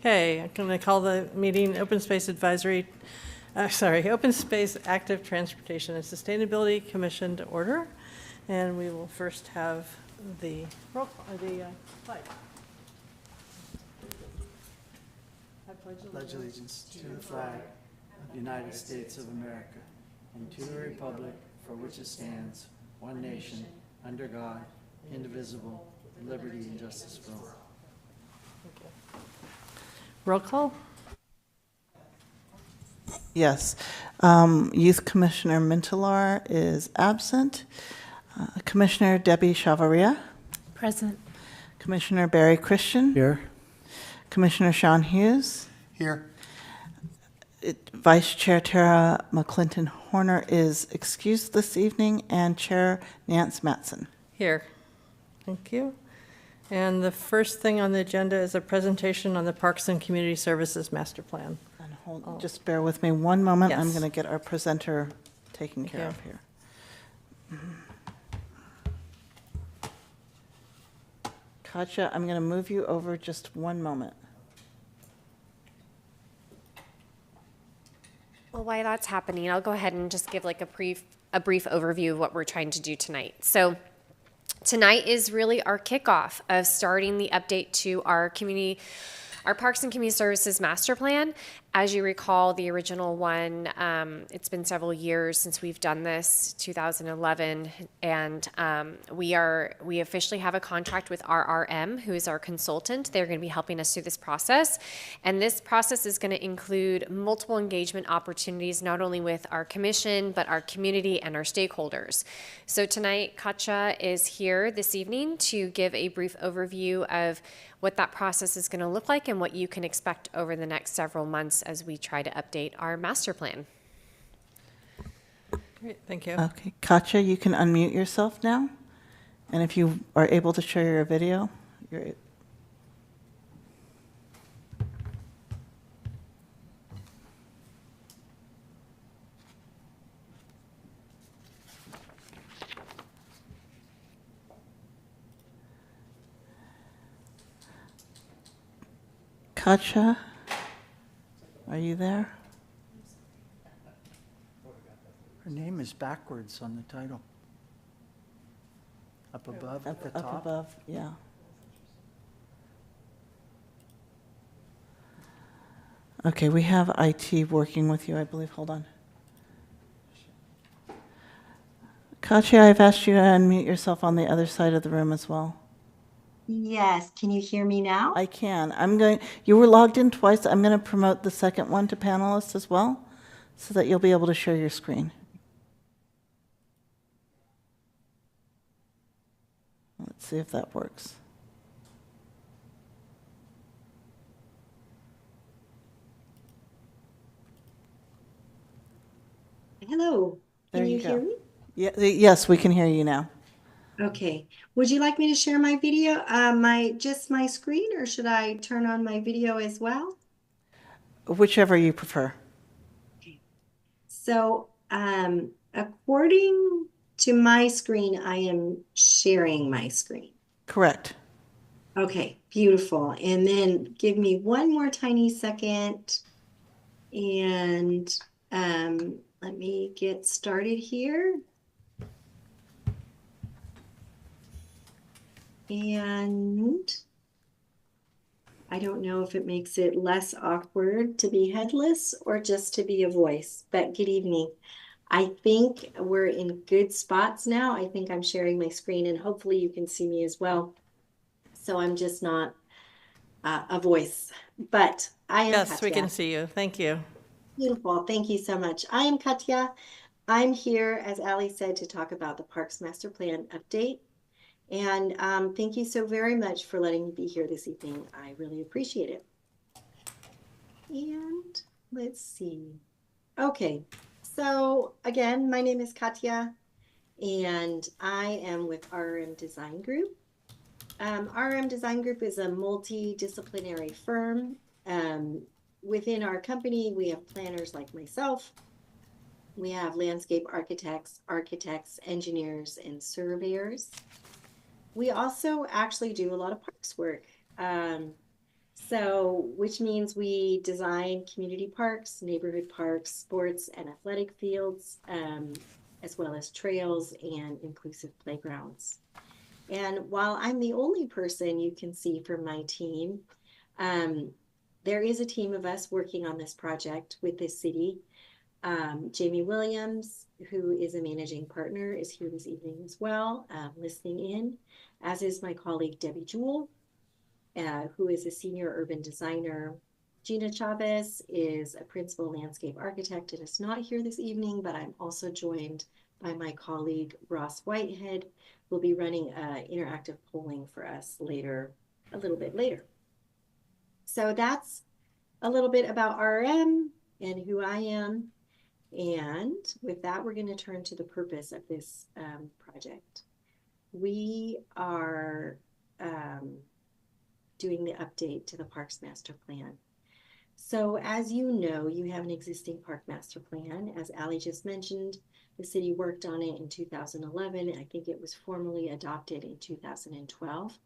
Okay, I'm going to call the meeting Open Space Open Space Active Transportation and Sustainability Commission to order. And we will first have the roll call, the flag. I Pledge allegiance to the flag of the United States of America and to the republic for which it stands, one nation, under God, indivisible, with liberty and justice for all. Roll call? Yes. Youth Commissioner Mintalar is absent. Commissioner Debbie Chavaria. Present. Commissioner Barry Christian. Here. Commissioner Sean Hughes. Here. Vice Chair Tara McClinton Horner is excused this evening, and Chair Nance Matson. Here. Thank you. And the first thing on the agenda is a presentation on the Parks and Community Services Master Plan. And just bear with me one moment. I'm Yes. going to get our presenter taken care of here. Katja, I'm going to move you over just one moment. Well, while that's happening, I'll go ahead and just give like a brief overview of what we're trying to do tonight. So tonight is really our kickoff of starting the update to our Parks and Community Services Master Plan. As you recall, the original one, it's been several years since we've done this, 2011, and we officially have a contract with RRM, who is our consultant. They're going to be helping us through this process, and this process is going to include multiple engagement opportunities, not only with our commission, but our community and our stakeholders. So tonight, Katja is here this evening to give a brief overview of what that process is going to look like and what you can expect over the next several months as we try to update our master plan. Great, thank you. Okay, Katja, you can unmute yourself now. And if you are able to share your video, you're Katja, are you there? Her name is backwards on the title. Up above at the Up top. above, yeah. Okay, we have IT working with you, I believe. Hold on. Katja, I've asked you to unmute yourself on the other side of the room as well. Yes, can you hear me now? I can. You were logged in twice. I'm going to promote the second one to panelists as well, so that you'll be able to share your screen. Let's see if that works. Hello, There can you you go. hear me? Yeah, yes, we can hear you now. Okay, would you like me to share my video, just my screen, or should I turn on my video as well? Whichever you prefer. So, according to my screen, I am sharing my screen. Correct. Okay, beautiful. And then give me one more tiny second, and let me get started here. And I don't know if it makes it less awkward to be headless or just to be a voice, but good evening. I think we're in good spots now. I think I'm sharing my screen, and hopefully you can see me as well. So I'm just not a voice, but I am Yes, Katja. we can see you. Thank you. Beautiful. Thank you so much. I am Katja. I'm here, as Ali said, to talk about the Parks Master Plan update. And thank you so very much for letting me be here this evening. I really appreciate it. And let's see. Okay, so again, my name is Katja, and I am with RRM Design Group. RRM Design Group is a multidisciplinary firm. Within our company, we have planners like myself. We have landscape architects, engineers, and surveyors. We also actually do a lot of parks work. So, which means we design community parks, neighborhood parks, sports and athletic fields, as well as trails and inclusive playgrounds. And while I'm the only person you can see from my team, there is a team of us working on this project with this city. Jamie Williams, who is a managing partner, is here this evening as well, listening in, as is my colleague Debbie Jewell, who is a senior urban designer. Gina Chavez is a principal landscape architect and is not here this evening, but I'm also joined by my colleague Ross Whitehead, who will be running interactive polling for us later, a little bit later. So that's a little bit about RM and who I am. And with that, we're going to turn to the purpose of this project. We are doing the update to the Parks Master Plan. So as you know, you have an existing Park Master Plan. As Allie just mentioned, the city worked on it in 2011. I think it was formally adopted in 2012.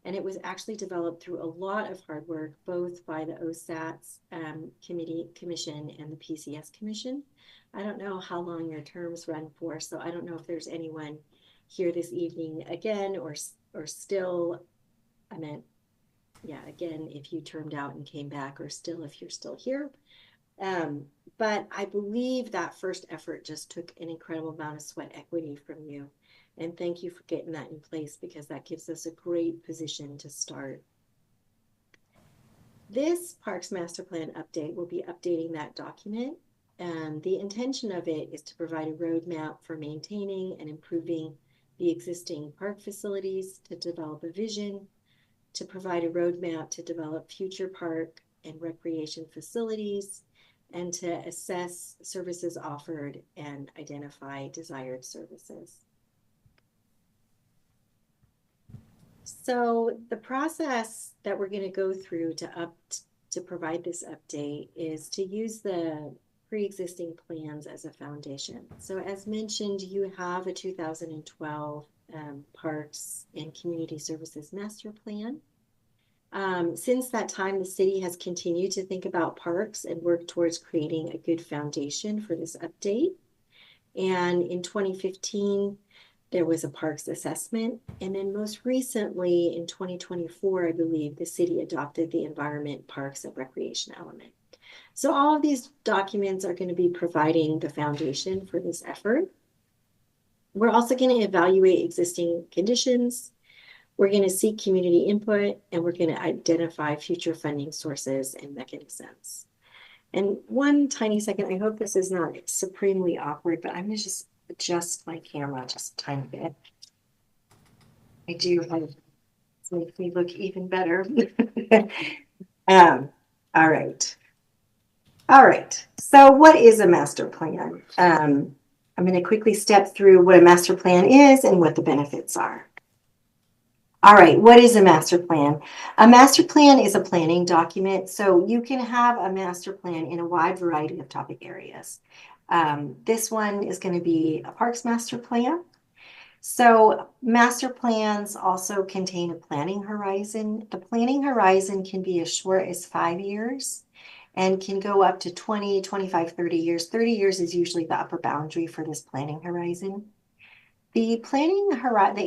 And it was actually developed through a lot of hard work, both by the OSATS Commission and the PCS Commission. I don't know how long your terms run for, so I don't know if there's anyone here this evening again, or still, I meant, yeah, again, if you termed out and came back, or still if you're still here. But I believe that first effort just took an incredible amount of sweat equity from you. And thank you for getting that in place, because that gives us a great position to start. This Parks Master Plan update will be updating that document. The intention of it is to provide a roadmap for maintaining and improving the existing park facilities, to develop a vision, to provide a roadmap to develop future park and recreation facilities, and to assess services offered and identify desired services. So the process that we're going to go through to provide this update is to use the pre-existing plans as a foundation. So as mentioned, you have a 2012 Parks and Community Services Master Plan. Since that time, the city has continued to think about parks and work towards creating a good foundation for this update. And in 2015, there was a parks assessment. And then most recently in 2024, I believe, the city adopted the environment, parks, and recreation element. So all of these documents are going to be providing the foundation for this effort. We're also going to evaluate existing conditions. We're going to seek community input, and we're going to identify future funding sources and mechanisms. And one tiny second, I hope this is not supremely awkward, but I'm going to just adjust my camera just a tiny bit. I do have to make me look even better. All right. All right. So what is a master plan? I'm going to quickly step through what a master plan is and what the benefits are. All right, what is a master plan? A master plan is a planning document, so you can have a master plan in a wide variety of topic areas. This one is going to be a parks master plan. So master plans also contain a planning horizon. The planning horizon can be as short as 5 years and can go up to 20, 25, 30 years. 30 years is usually the upper boundary for this planning horizon. The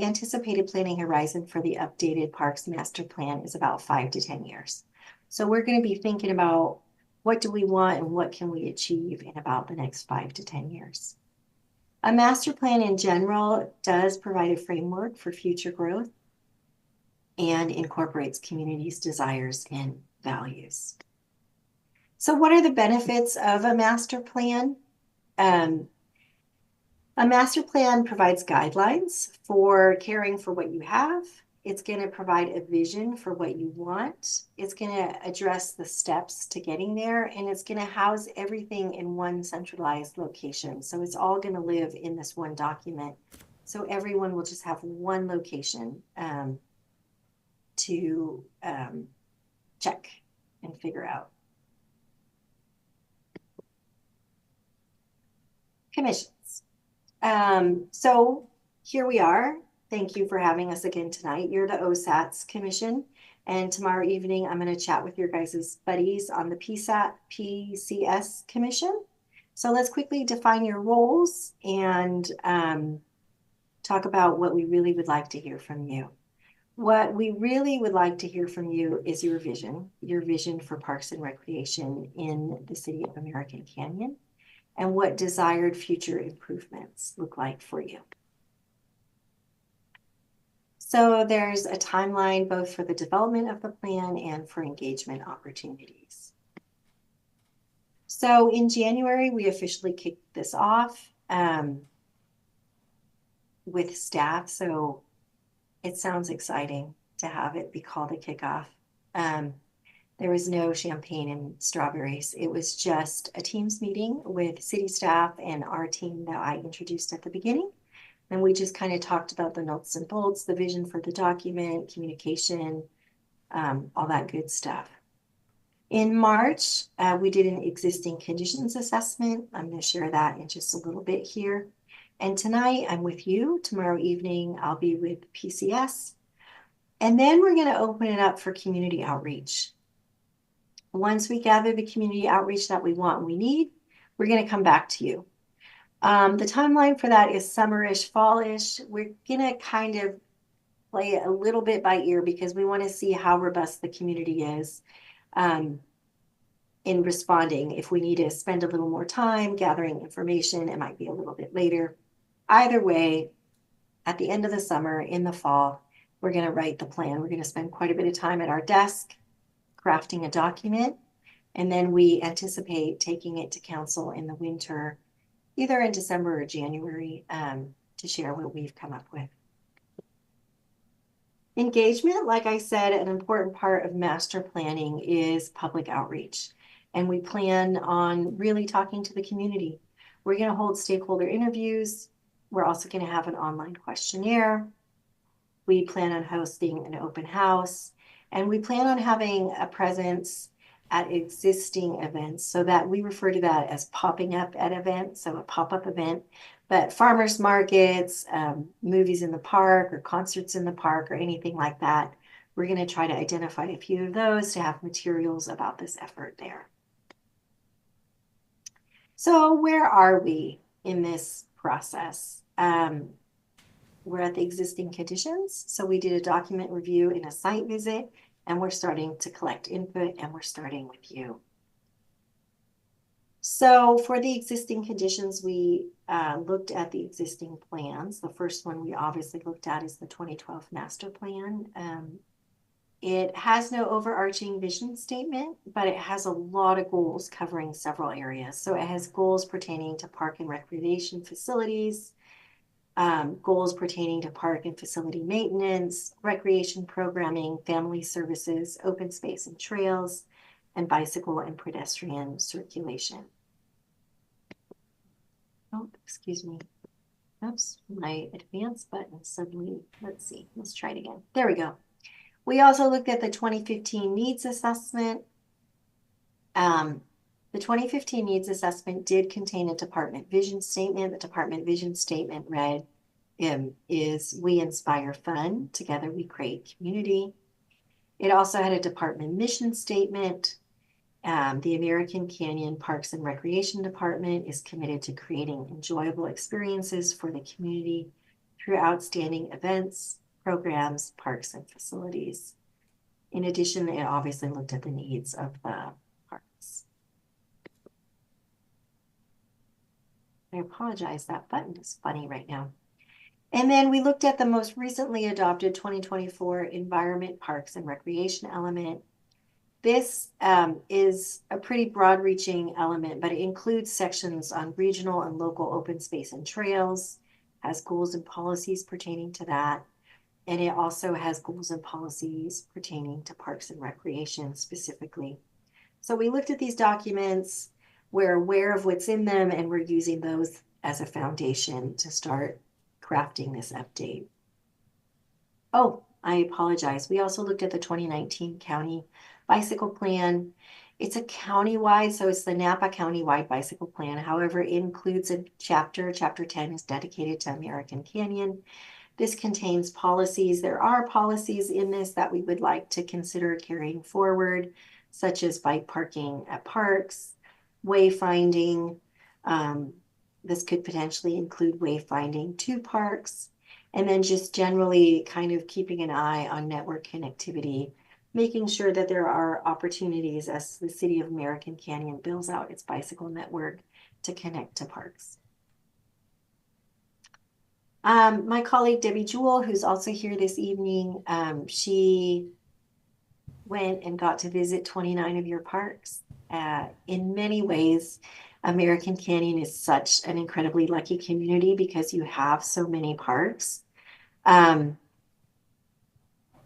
anticipated planning horizon for the updated Parks Master Plan is about 5 to 10 years. So we're going to be thinking about what do we want and what can we achieve in about the next 5 to 10 years. A master plan in general does provide a framework for future growth and incorporates communities' desires and values. So what are the benefits of a master plan? A master plan provides guidelines for caring for what you have. It's going to provide a vision for what you want. It's going to address the steps to getting there, and it's going to house everything in one centralized location. So it's all going to live in this one document. So everyone will just have one location to check and figure out. Commissions. So here we are. Thank you for having us again tonight. You're the OSATS Commission. And tomorrow evening, I'm going to chat with your guys' buddies on the PCS Commission. So let's quickly define your roles and talk about what we really would like to hear from you. What we really would like to hear from you is your vision for Parks and Recreation in the city of American Canyon, and what desired future improvements look like for you. So there's a timeline both for the development of the plan and for engagement opportunities. So in January, we officially kicked this off with staff. So it sounds exciting to have it be called a kickoff. There was no champagne and strawberries. It was just a Teams meeting with city staff and our team that I introduced at the beginning. And we just kind of talked about the nuts and bolts, the vision for the document, communication, all that good stuff. In March, we did an existing conditions assessment. I'm going to share that in just a little bit here. And tonight I'm with you. Tomorrow evening, I'll be with PCS. And then we're going to open it up for community outreach. Once we gather the community outreach that we want and we need, we're going to come back to you. The timeline for that is summerish, fallish. We're going to kind of play it a little bit by ear because we want to see how robust the community is in responding. If we need to spend a little more time gathering information, it might be a little bit later. Either way, at the end of the summer, in the fall, we're going to write the plan. We're going to spend quite a bit of time at our desk crafting a document, and then we anticipate taking it to council in the winter, either in December or January, to share what we've come up with. Engagement, like I said, an important part of master planning is public outreach. And we plan on really talking to the community. We're going to hold stakeholder interviews. We're also going to have an online questionnaire. We plan on hosting an open house. And we plan on having a presence at existing events, so that we refer to that as popping up at events, so a pop-up event. But farmers markets, movies in the park or concerts in the park or anything like that, we're going to try to identify a few of those to have materials about this effort there. So where are we in this process? We're at the existing conditions. So we did a document review and a site visit, and we're starting to collect input, and we're starting with you. So for the existing conditions, we looked at the existing plans. The first one we obviously looked at is the 2012 master plan. It has no overarching vision statement, but it has a lot of goals covering several areas. So it has goals pertaining to park and recreation facilities, goals pertaining to park and facility maintenance, recreation programming, family services, open space and trails, and bicycle and pedestrian circulation. Oh, excuse me. Oops, my advanced button suddenly, let's see, let's try it again. There we go. We also looked at the 2015 needs assessment. The 2015 needs assessment did contain a department vision statement. The department vision statement read, is we inspire fun, together we create community. It also had a department mission statement. The American Canyon Parks and Recreation Department is committed to creating enjoyable experiences for the community through outstanding events, programs, parks, and facilities. In addition, it obviously looked at the needs of the parks. I apologize, that button is funny right now. And then we looked at the most recently adopted 2024 Environment, Parks, and Recreation element. This is a pretty broad-reaching element, but it includes sections on regional and local open space and trails, has goals and policies pertaining to that, and it also has goals and policies pertaining to parks and recreation specifically. So we looked at these documents, we're aware of what's in them, and we're using those as a foundation to start crafting this update. Oh, I apologize. We also looked at the 2019 county bicycle plan. It's a countywide, so it's the Napa countywide bicycle plan. However, it includes a chapter. Chapter 10 is dedicated to American Canyon. This contains policies. There are policies in this that we would like to consider carrying forward, such as bike parking at parks, wayfinding. This could potentially include wayfinding to parks, and then just generally kind of keeping an eye on network connectivity, making sure that there are opportunities as the city of American Canyon builds out its bicycle network to connect to parks. My colleague Debbie Jewell, who's also here this evening, she went and got to visit 29 of your parks. In many ways, American Canyon is such an incredibly lucky community because you have so many parks.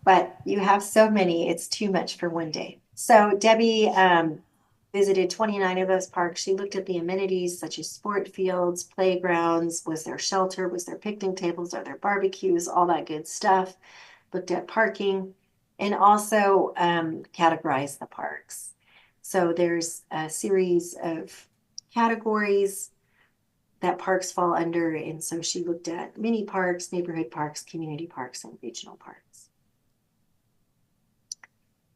But you have so many, it's too much for one day. So Debbie visited 29 of those parks. She looked at the amenities such as sport fields, playgrounds, was there shelter, was there picnic tables, are there barbecues, all that good stuff. Looked at parking and also categorized the parks. So there's a series of categories that parks fall under. And so she looked at mini parks, neighborhood parks, community parks, and regional parks.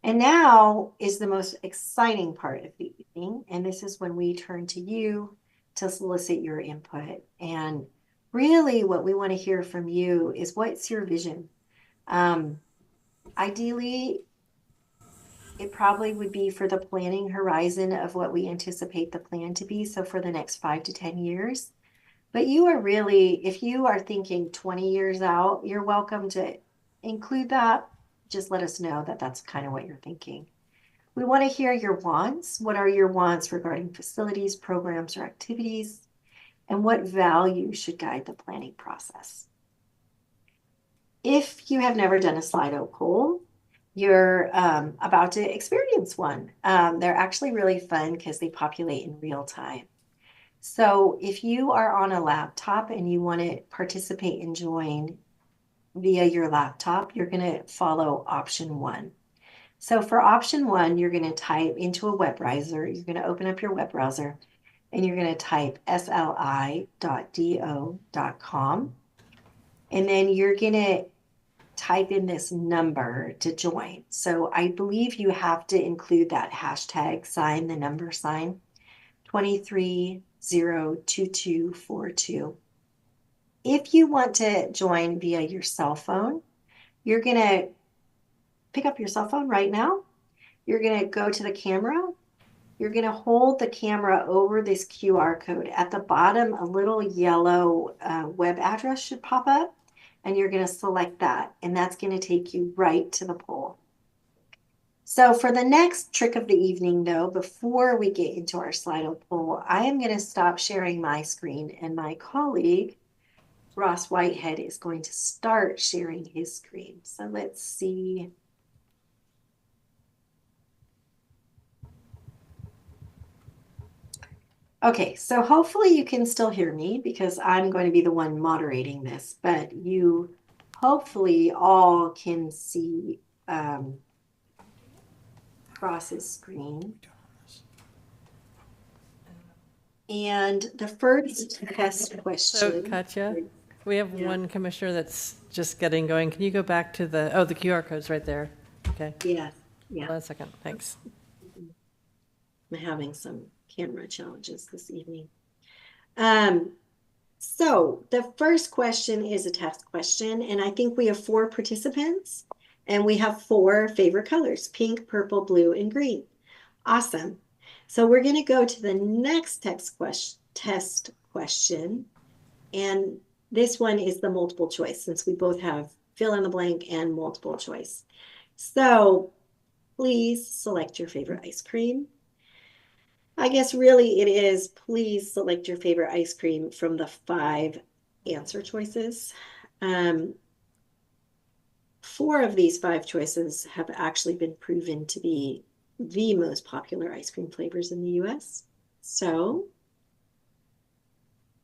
And now is the most exciting part of the evening. And this is when we turn to you to solicit your input. And really what we want to hear from you is, what's your vision? Ideally, it probably would be for the planning horizon of what we anticipate the plan to be. So for the next 5 to 10 years. But you are really, if you are thinking 20 years out, you're welcome to include that. Just let us know that that's kind of what you're thinking. We want to hear your wants. What are your wants regarding facilities, programs, or activities? And what value should guide the planning process? If you have never done a Slido poll, you're about to experience one. They're actually really fun because they populate in real time. So if you are on a laptop and you want to participate and join via your laptop, you're going to follow option 1. So for option 1, you're going to type into a web browser. You're going to open up your web browser and you're going to type sli.do.com. And then you're going to type in this number to join. So I believe you have to include that hashtag sign, the number sign, 2302242. If you want to join via your cell phone, you're going to pick up your cell phone right now. You're going to go to the camera. You're going to hold the camera over this QR code. At the bottom, a little yellow web address should pop up, and you're going to select that, and that's going to take you right to the poll. So for the next trick of the evening, though, before we get into our Slido poll, I am going to stop sharing my screen, and my colleague, Ross Whitehead, is going to start sharing his screen. So let's see. Okay, so hopefully you can still hear me because I'm going to be the one moderating this, but you hopefully all can see Ross's screen. And the first test question. So Katya, we have one commissioner that's just getting going. Can you go back to the QR code's right there. Okay. Yeah. Hold on a second. Thanks. I'm having some camera challenges this evening. So the first question is a test question, and I think we have 4 participants, and we have 4 favorite colors: pink, purple, blue, and green. Awesome. So we're going to go to the next test question, and this one is the multiple choice, since we both have fill in the blank and multiple choice. So please select your favorite ice cream. I guess really it is, please select your favorite ice cream from the 5 answer choices. 4 of these 5 choices have actually been proven to be the most popular ice cream flavors in the US. So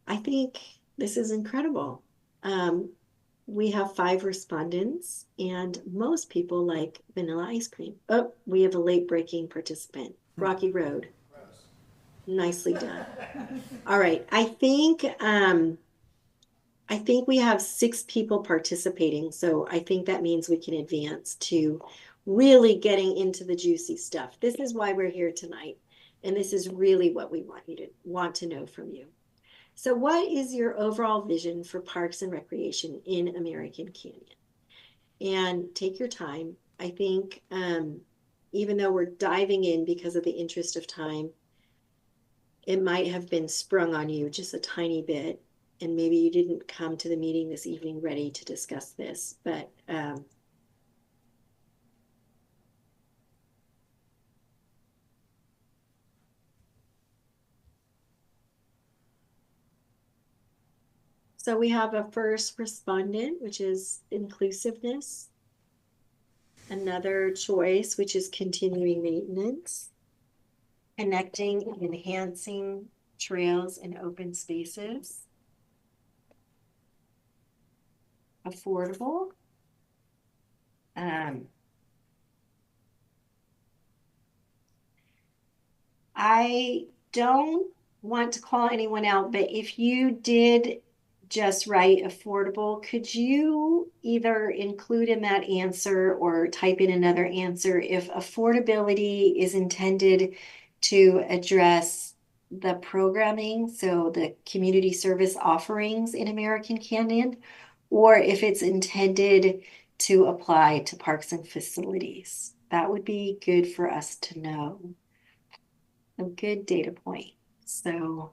I think this is incredible. We have 5 respondents, and most people like vanilla ice cream. Oh, we have a late breaking participant, Rocky Road. Nicely done. All right, I think I think we have 6 people participating, so I think that means we can advance to really getting into the juicy stuff. This is why we're here tonight, and this is really what we want to know from you. So what is your overall vision for parks and recreation in American Canyon? And take your time. I think even though we're diving in because of the interest of time, it might have been sprung on you just a tiny bit, and maybe you didn't come to the meeting this evening ready to discuss this, but so we have a first respondent, which is inclusiveness. Another choice, which is continuing maintenance, connecting and enhancing trails and open spaces, affordable, I don't want to call anyone out, but if you did just write affordable, could you either include in that answer or type in another answer if affordability is intended to address the programming, so the community service offerings in American Canyon, or if it's intended to apply to parks and facilities? That would be good for us to know. A good data point. So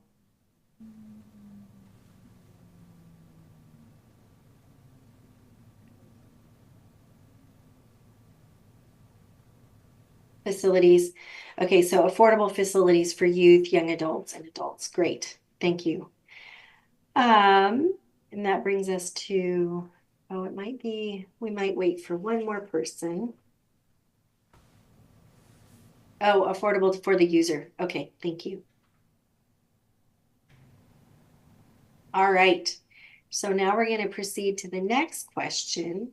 facilities. Okay, so affordable facilities for youth, young adults, and adults. Great. Thank you. And that brings us to, oh, it might be, we might wait for one more person. Oh, affordable for the user. Okay, thank you. All right. So now we're going to proceed to the next question.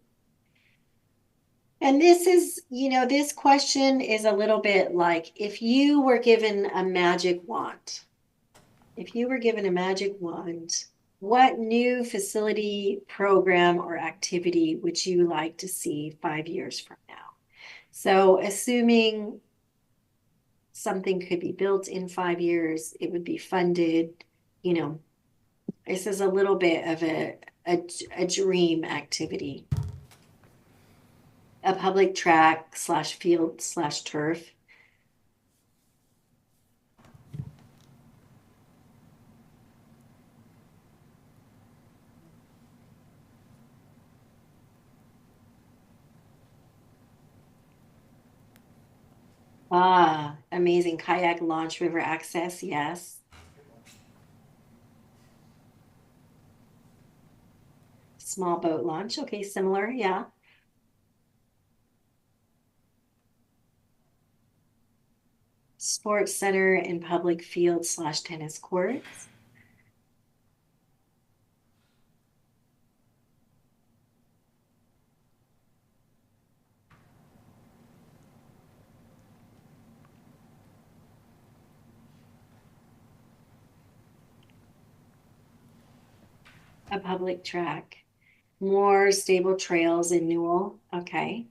And this is, this question is a little bit like if you were given a magic wand. If you were given a magic wand, what new facility, program, or activity would you like to see 5 years from now? So assuming something could be built in 5 years, it would be funded, this is a little bit of a dream activity. A public track / field / turf. Ah, amazing. Kayak launch, river access, yes. Small boat launch, okay, similar, yeah. Sports center and public field / tennis courts. A public track. More stable trails in Newell, okay.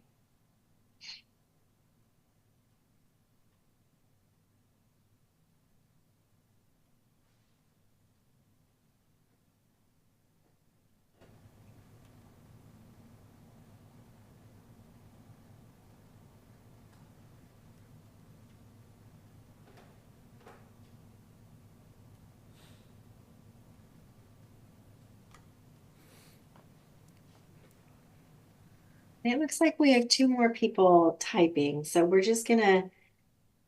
It looks like we have 2 more people typing, so we're just gonna,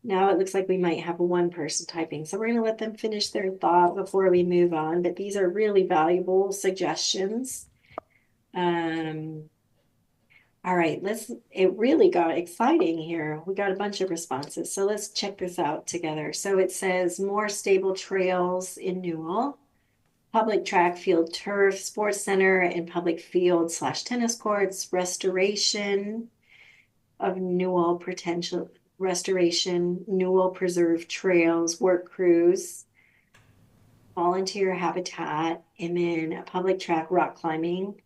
now it looks like we might have one person typing, so we're gonna let them finish their thought before we move on, but these are really valuable suggestions. All right, it really got exciting here. We got a bunch of responses, so let's check this out together. So it says more stable trails in Newell, public track, field, turf, sports center, and public field / tennis courts, restoration of Newell potential, restoration, Newell preserve trails, work crews, volunteer habitat, and then a public track rock climbing.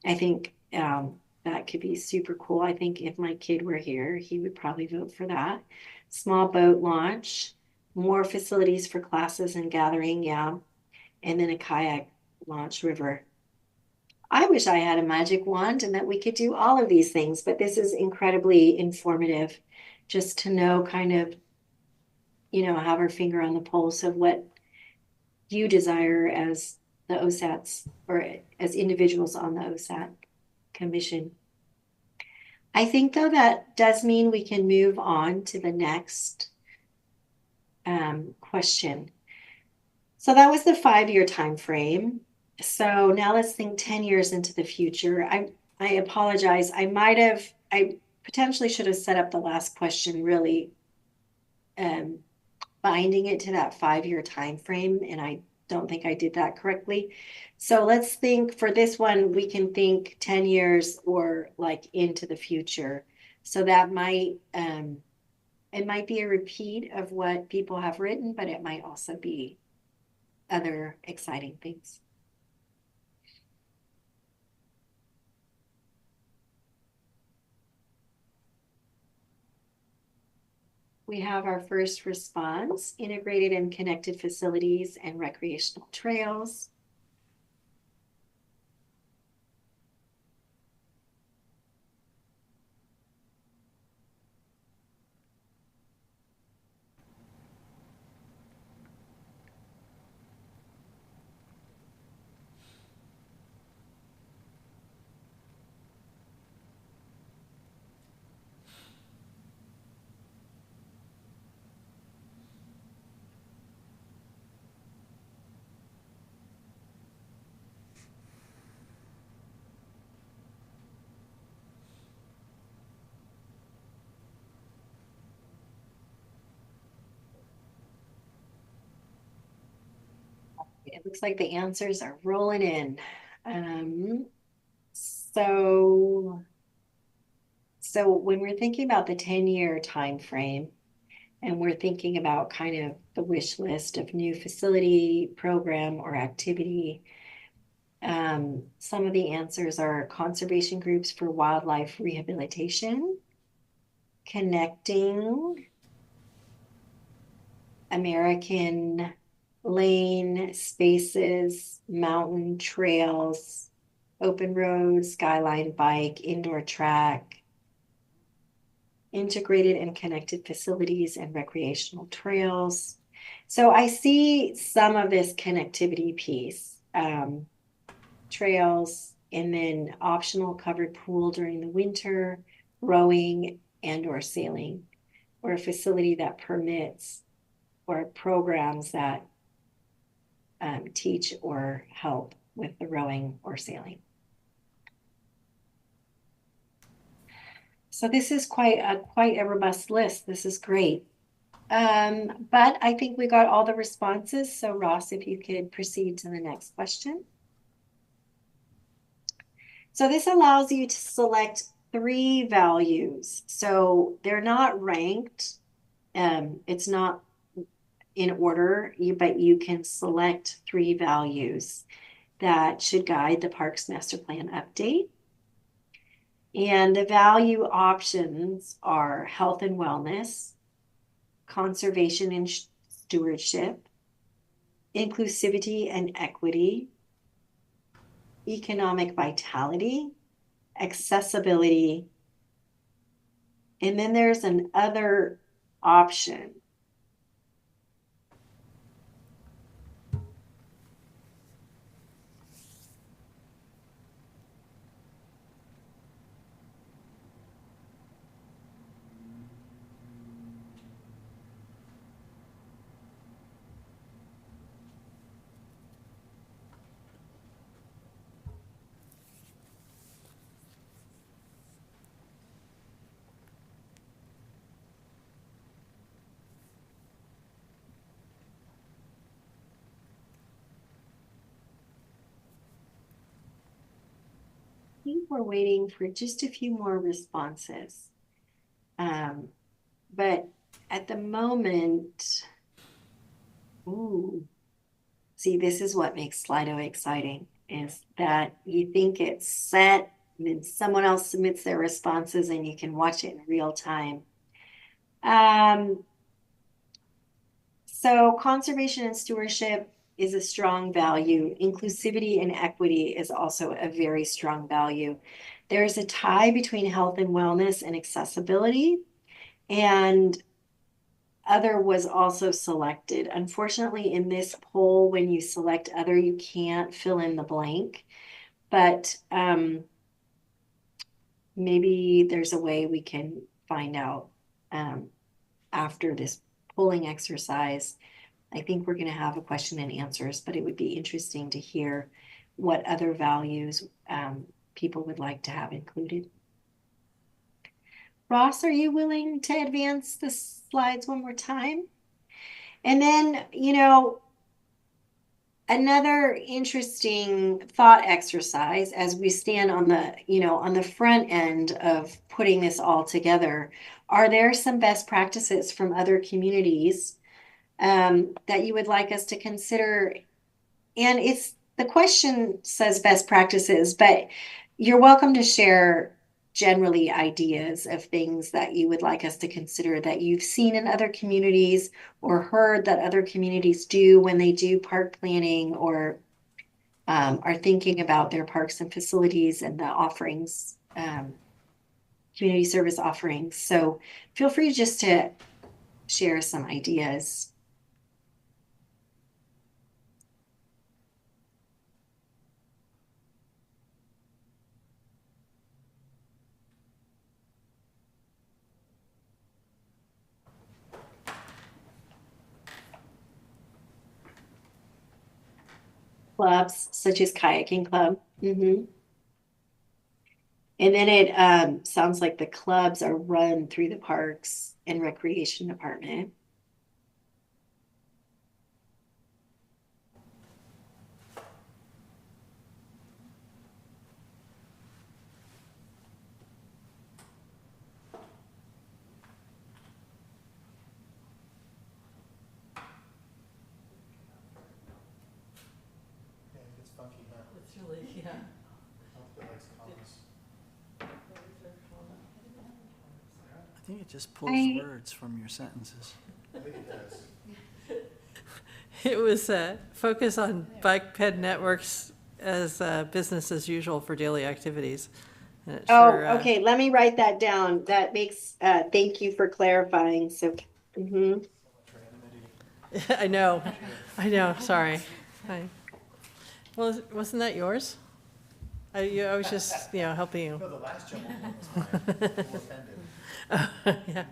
I think that could be super cool. I think if my kid were here, he would probably vote for that. Small boat launch, more facilities for classes and gathering, yeah. And then a kayak launch river. I wish I had a magic wand and that we could do all of these things, but this is incredibly informative just to know kind of, have our finger on the pulse of what you desire as the OSATs or as individuals on the OSAT commission. I think though that does mean we can move on to the next question. So that was the 5-year time frame. So now let's think 10 years into the future. I apologize. I potentially should have set up the last question really binding it to that 5-year time frame, and I don't think I did that correctly. So let's think for this one, we can think 10 years or like into the future. So that might it might be a repeat of what people have written, but it might also be other exciting things. We have our first response, integrated and connected facilities and recreational trails. It looks like the answers are rolling in. So when we're thinking about the 10-year time frame, and we're thinking about kind of the wish list of new facility, program, or activity, some of the answers are conservation groups for wildlife rehabilitation, connecting, American lane spaces, mountain trails, open road, skyline bike, indoor track, integrated and connected facilities and recreational trails. So I see some of this connectivity piece, trails, and then optional covered pool during the winter, rowing and or sailing, or a facility that permits or programs that teach or help with the rowing or sailing. So this is quite a robust list. This is great. But I think we got all the responses. So Ross, if you could proceed to the next question. So this allows you to select 3 values. So they're not ranked. It's not in order, but you can select 3 values that should guide the Parks Master Plan update. And the value options are health and wellness, conservation and stewardship, inclusivity and equity, economic vitality, accessibility, and then there's an other option. I think we're waiting for just a few more responses. But at the moment, See, this is what makes Slido exciting, is that you think it's set, and then someone else submits their responses and you can watch it in real time. So conservation and stewardship is a strong value. Inclusivity and equity is also a very strong value. There's a tie between health and wellness and accessibility, and other was also selected. Unfortunately, in this poll, when you select other, you can't fill in the blank, but maybe there's a way we can find out after this polling exercise. I think we're going to have a question and answers, but it would be interesting to hear what other values people would like to have included. Ross, are you willing to advance the slides one more time? And then, you know, another interesting thought exercise as we stand on the, you know, on the front end of putting this all together, are there some best practices from other communities that you would like us to consider? And it's, the question says best practices, but you're welcome to share generally ideas of things that you would like us to consider that you've seen in other communities or heard that other communities do when they do park planning, or are thinking about their parks and facilities and the offerings, community service offerings. So feel free just to share some ideas. Clubs such as kayaking club. And then it sounds like the clubs are run through the parks and recreation department. It's really, yeah. I think it just pulls words from your sentences. It was focus on bike ped networks as business as usual for daily activities. And it Oh, sure, okay, let me write that down. That makes, thank you for clarifying. So, I know, sorry. Well, wasn't that yours? I was just, you know, helping you. No, the last jump was mine. I'm offended. Yeah.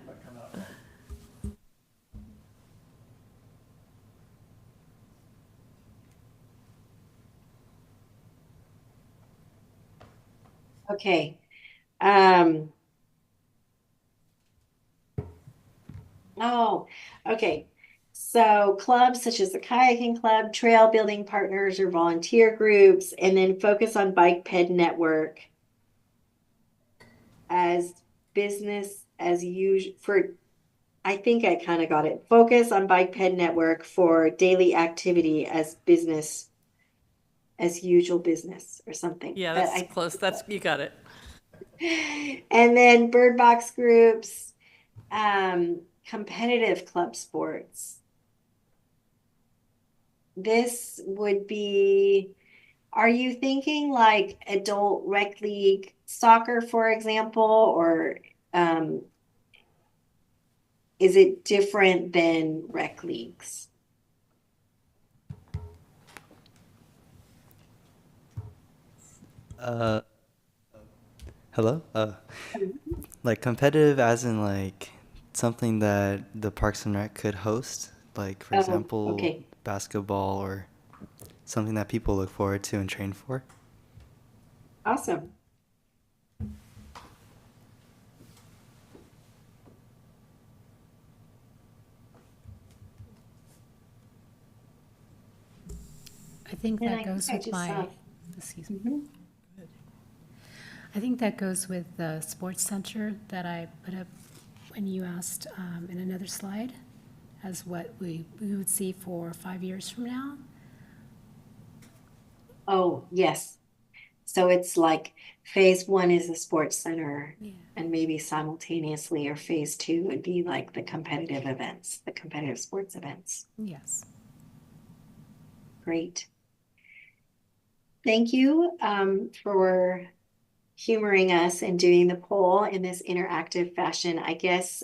okay. Oh, okay. So clubs such as the kayaking club, trail building partners or volunteer groups, and then focus on bike ped network as business as usual for, I think I kind of got it. Focus on bike ped network for daily activity as business as usual business or something. Yeah, But that's close. You got it. and then bird box groups, competitive club sports. This would be, are you thinking like adult rec league soccer, for example, or is it different than rec leagues? Hello? Like competitive as in like something that the Parks and Rec could host, like for example, okay. basketball or something that people look forward to and train for. Awesome. I think And that I goes think I with just my, saw- excuse me. Mhm. I think that goes with the sports center that I put up when you asked in another slide as what we would see for 5 years from now. Oh, yes. So it's like phase one is the sports center, Yeah. and maybe simultaneously, or phase two would be like the competitive events, the competitive sports events. Yes. Great. Thank you for humoring us and doing the poll in this interactive fashion. I guess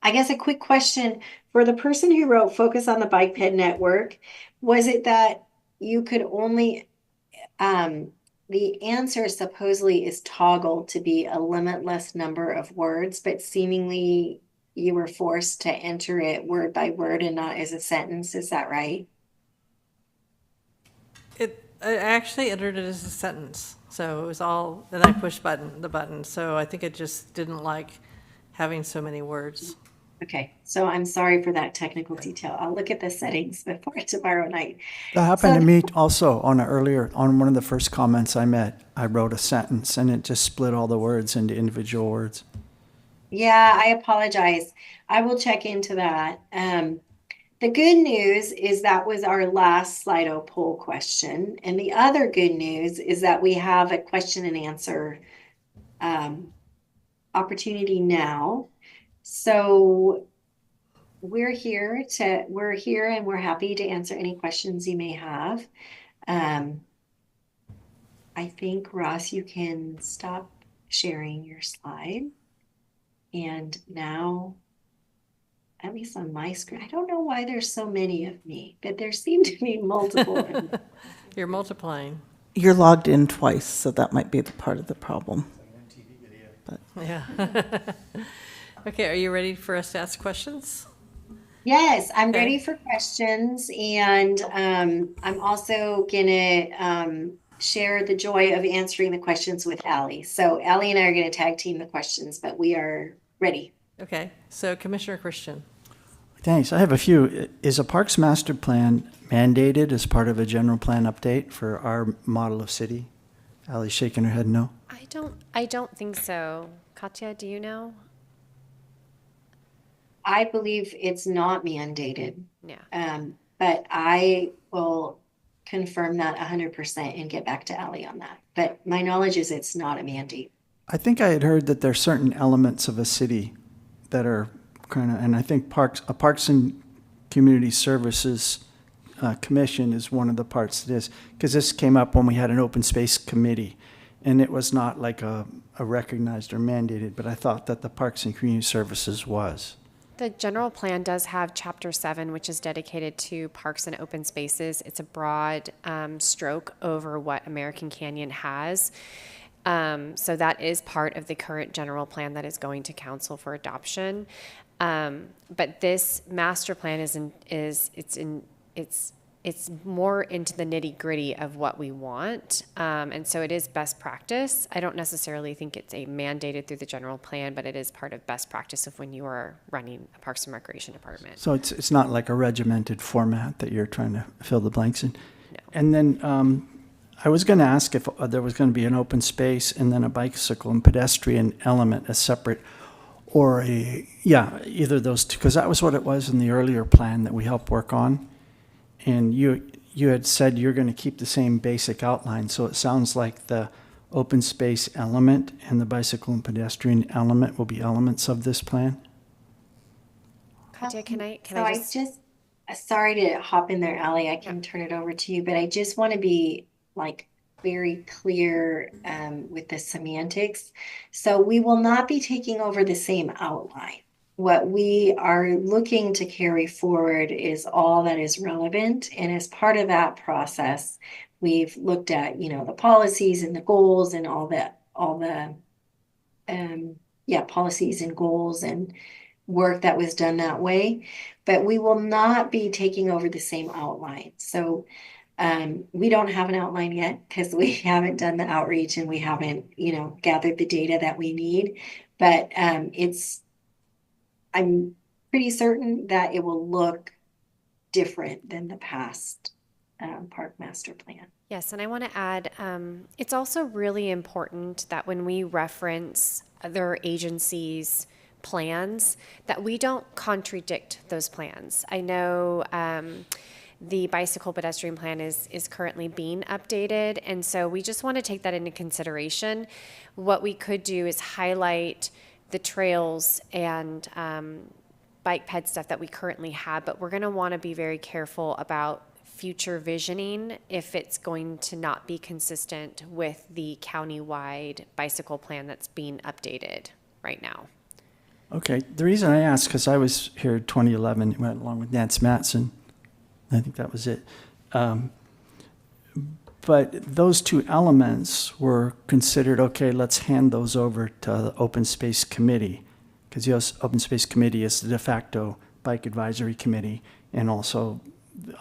a quick question for the person who wrote Focus on the Bike Ped Network, was it that you could only, the answer supposedly is toggled to be a limitless number of words, but seemingly you were forced to enter it word by word and not as a sentence. Is that right? I actually entered it as a sentence, so it was all, then I pushed the button, so I think it just didn't like having so many words. Okay, so I'm sorry for that technical detail. I'll look at the settings before tomorrow night. That happened So- to me also on on one of the first comments I met. I wrote a sentence and it just split all the words into individual words. Yeah, I apologize. I will check into that. The good news is that was our last Slido poll question. And the other good news is that we have a question and answer opportunity now. So we're here and we're happy to answer any questions you may have. I think, Ross, you can stop sharing your slide. And now, at least on my screen, I don't know why there's so many of me, but there seem to be multiple. You're multiplying, You're logged in twice, so that might be the part of the problem. yeah. Okay, are you ready for us to ask questions? Yes, I'm Okay. ready for questions, and I'm also gonna share the joy of answering the questions with Allie. So Allie and I are gonna tag team the questions, but we are ready. Okay, so Commissioner Christian. Thanks. I have a few. Is a Parks Master Plan mandated as part of a general plan update for our model of city? Allie's shaking her head no. I don't think so. Katya, do you know? I believe it's not mandated, Yeah. but I will confirm that 100% and get back to Allie on that. But my knowledge is it's not a mandate. I think I had heard that there are certain elements of a city that are kind of, and I think a Parks and Community Services Commission is one of the parts that is, because this came up when we had an open space committee, and it was not like a recognized or mandated, but I thought that the Parks and Community Services was. The general plan does have Chapter 7, which is dedicated to parks and open spaces. It's a broad stroke over what American Canyon has. So that is part of the current general plan that is going to council for adoption. But this master plan it's more into the nitty gritty of what we want. And so it is best practice. I don't necessarily think it's a mandated through the general plan, but it is part of best practice of when you are running a Parks and Recreation department. So it's not like a regimented format that you're trying to fill the blanks in. No. And then I was going to ask if there was going to be an open space and then a bicycle and pedestrian element as separate, or either of those two, because that was what it was in the earlier plan that we helped work on. And you had said you're going to keep the same basic outline, so it sounds like the open space element and the bicycle and pedestrian element will be elements of this plan. Katya, can I So sorry to hop in there, Allie. I can turn it over to you, but I just want to be like very clear with the semantics. So we will not be taking over the same outline. What we are looking to carry forward is all that is relevant. And as part of that process, we've looked at, the policies and the goals and all the policies and goals and work that was done that way. But we will not be taking over the same outline. So we don't have an outline yet because we haven't done the outreach and we haven't, gathered the data that we need. But I'm pretty certain that it will look different than the past park master plan. Yes, and I want to add, it's also really important that when we reference other agencies' plans, that we don't contradict those plans. I know the bicycle pedestrian plan is currently being updated. And so we just want to take that into consideration. What we could do is highlight the trails and bike ped stuff that we currently have, but we're going to want to be very careful about future visioning if it's going to not be consistent with the county-wide bicycle plan that's being updated right now. Okay, the reason I asked, because I was here in 2011, went along with Nance Matson. I think that was it. But those two elements were considered, okay, let's hand those over to the Open Space Committee, because the Open Space Committee is the de facto bike advisory committee, and also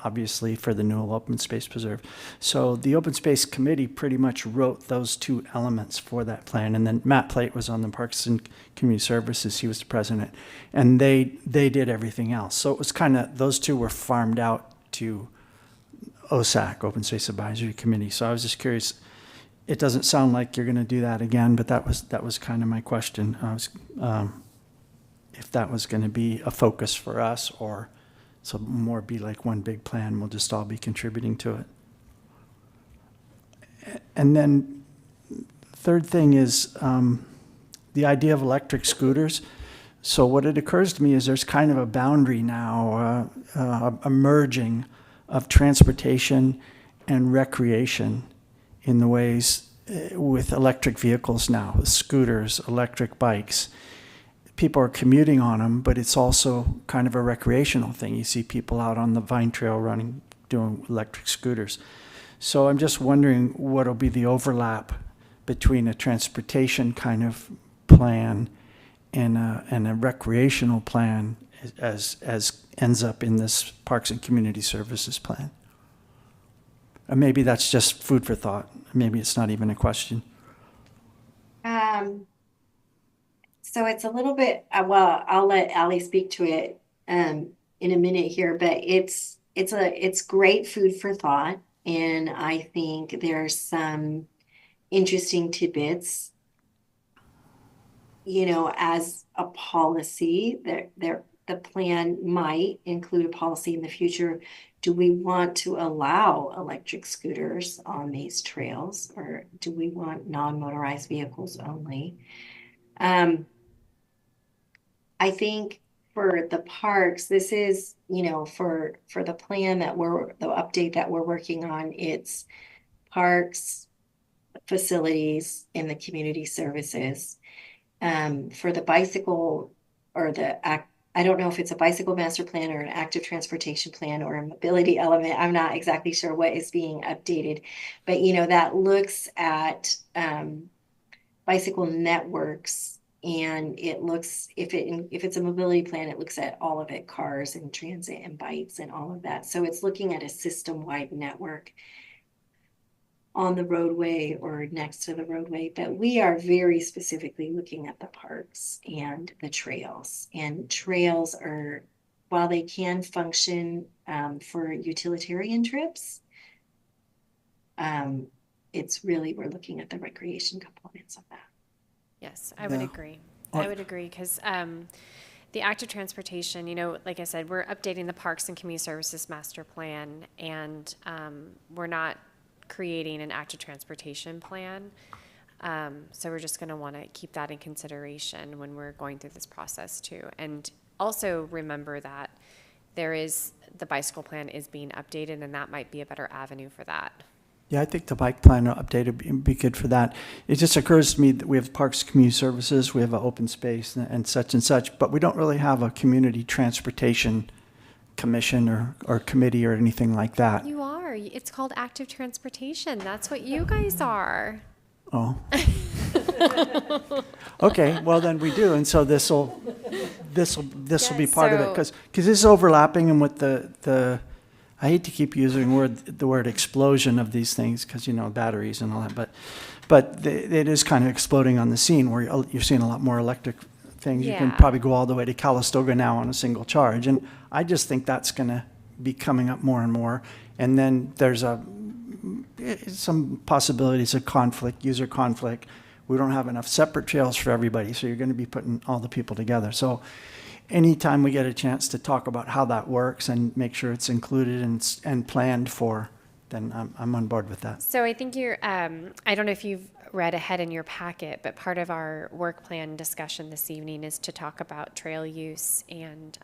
obviously for the Newell Open Space Preserve. So the Open Space Committee pretty much wrote those two elements for that plan. And then Matt Plate was on the Parks and Community Services. He was the president. And they did everything else. So it was kind of, those two were farmed out to OSAC, Open Space Advisory Committee. So I was just curious. It doesn't sound like you're going to do that again, but that was kind of my question. I was, if that was going to be a focus for us, or so more be like one big plan, we'll just all be contributing to it. And then third thing is the idea of electric scooters. So what it occurs to me is there's kind of a boundary now, a merging of transportation and recreation in the ways with electric vehicles now, scooters, electric bikes. People are commuting on them, but it's also kind of a recreational thing. You see people out on the Vine Trail running, doing electric scooters. So I'm just wondering what will be the overlap between a transportation kind of plan and a recreational plan as ends up in this Parks and Community Services plan. And maybe that's just food for thought. Maybe it's not even a question. So it's a little bit, well, I'll let Allie speak to it in a minute here, but it's great food for thought. And I think there's some interesting tidbits, you know, as a policy. The plan might include a policy in the future. Do we want to allow electric scooters on these trails, or do we want non-motorized vehicles only? I think for the parks, this is, you know, for the plan that the update that we're working on, it's parks, facilities, and the community services. For the bicycle or I don't know if it's a bicycle master plan or an active transportation plan or a mobility element. I'm not exactly sure what is being updated, but you know, that looks at bicycle networks. And it looks, if it's a mobility plan, it looks at all of it, cars and transit and bikes and all of that. So it's looking at a system-wide network on the roadway or next to the roadway. But we are very specifically looking at the parks and the trails. And trails are, while they can function for utilitarian trips, it's really, we're looking at the recreation components of that. Yes, I would agree. I would agree because the active transportation, you know, like I said, we're updating the Parks and Community Services Master Plan, and we're not creating an active transportation plan. So we're just going to want to keep that in consideration when we're going through this process too. And also remember that the bicycle plan is being updated, and that might be a better avenue for that. Yeah, I think the bike plan updated would be good for that. It just occurs to me that we have Parks Community Services, we have an open space and such, but we don't really have a community transportation commission or committee or anything like that. You are. It's called active transportation. That's what you guys are. Oh. Okay, well then we do, and so this will be part of it, because this is overlapping, and with the I hate to keep using the word explosion of these things, because you know, batteries and all that, but it is kind of exploding on the scene where you're seeing a lot more electric things. You can probably go all the way to Calistoga now on a single charge, and I just think that's going to be coming up more and more. And then there's some possibilities of conflict, user conflict. We don't have enough separate trails for everybody, so you're going to be putting all the people together. So anytime we get a chance to talk about how that works and make sure it's included and planned for, then I'm on board with that. So I think I don't know if you've read ahead in your packet, but part of our work plan discussion this evening is to talk about trail use and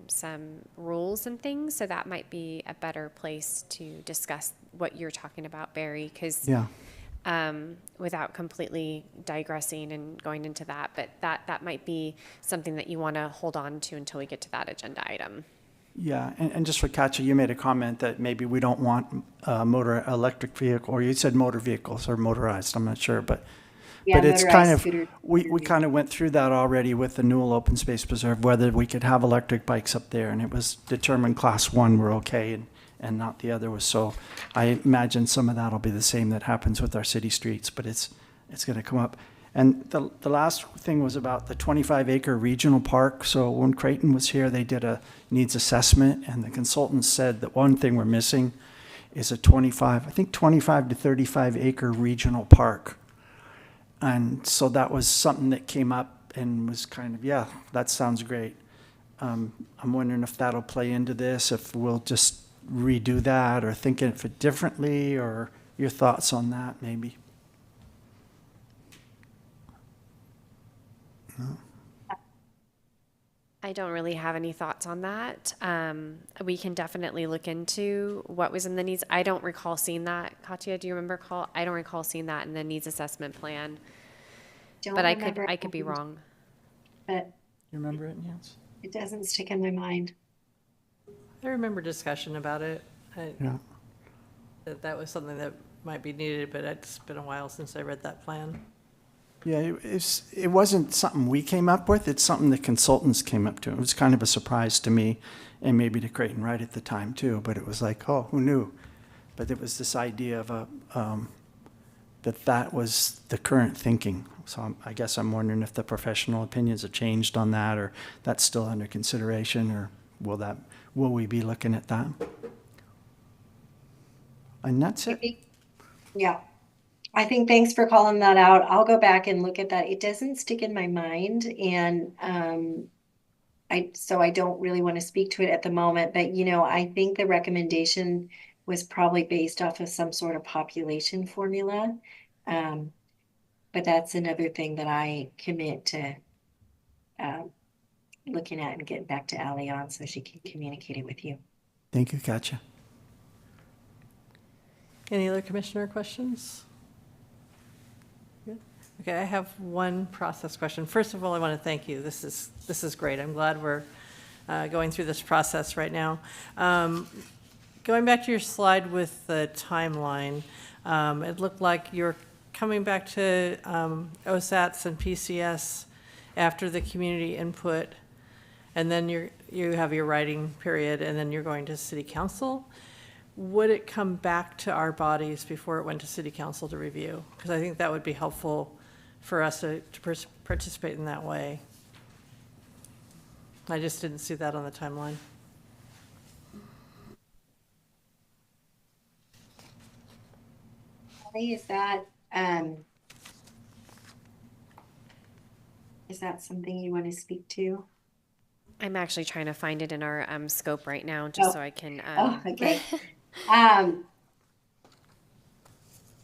some rules and things. So that might be a better place to discuss what you're talking about, Barry, because Yeah. without completely digressing and going into that, but that might be something that you want to hold on to until we get to that agenda item. Yeah, and just for Katja, you made a comment that maybe we don't want motor electric vehicle, or you said motor vehicles or motorized, I'm not sure, but it's kind of, we kind of went through that already with the Newell Open Space Preserve, whether we could have electric bikes up there, and it was determined class 1 were okay and not the other was. So I imagine some of that'll be the same that happens with our city streets, but it's going to come up. And the last thing was about the 25-acre regional park. So when Creighton was here, they did a needs assessment, and the consultants said that one thing we're missing is a 25 to 35-acre regional park. And so that was something that came up and was kind of, yeah, that sounds great. I'm wondering if that'll play into this, if we'll just redo that or think of it differently, or your thoughts on that maybe. I don't really have any thoughts on that. We can definitely look into what was in the needs. I don't recall seeing that. Katya, do you remember? I don't recall seeing that in the needs assessment plan. But I could be wrong. But You remember it, Nance? it doesn't stick in my mind. I remember discussion about it. Yeah. That was something that might be needed, but it's been a while since I read that plan. Yeah, it wasn't something we came up with. It's something the consultants came up to. It was kind of a surprise to me, and maybe to Creighton Wright at the time too. But it was like, oh, who knew? But it was this idea of that was the current thinking. So I guess I'm wondering if the professional opinions have changed on that, or that's still under consideration, or will we be looking at that? And that's it. Yeah. I think thanks for calling that out. I'll go back and look at that. It doesn't stick in my mind, and so I don't really want to speak to it at the moment, but I think the recommendation was probably based off of some sort of population formula. But that's another thing that I commit to looking at and getting back to Ally on so she can communicate it with you. Thank you, Katja. Any other commissioner questions? Good. Okay, I have one process question. First of all, I want to thank you. This is great. I'm glad we're going through this process right now. Going back to your slide with the timeline, it looked like you're coming back to OSATs and PCS after the community input, and then you have your writing period, and then you're going to city council. Would it come back to our bodies before it went to city council to review? Because I think that would be helpful for us to participate in that way. I just didn't see that on the timeline. Is that something you want to speak to? I'm actually trying to find it in our scope right now, just so I can. Okay.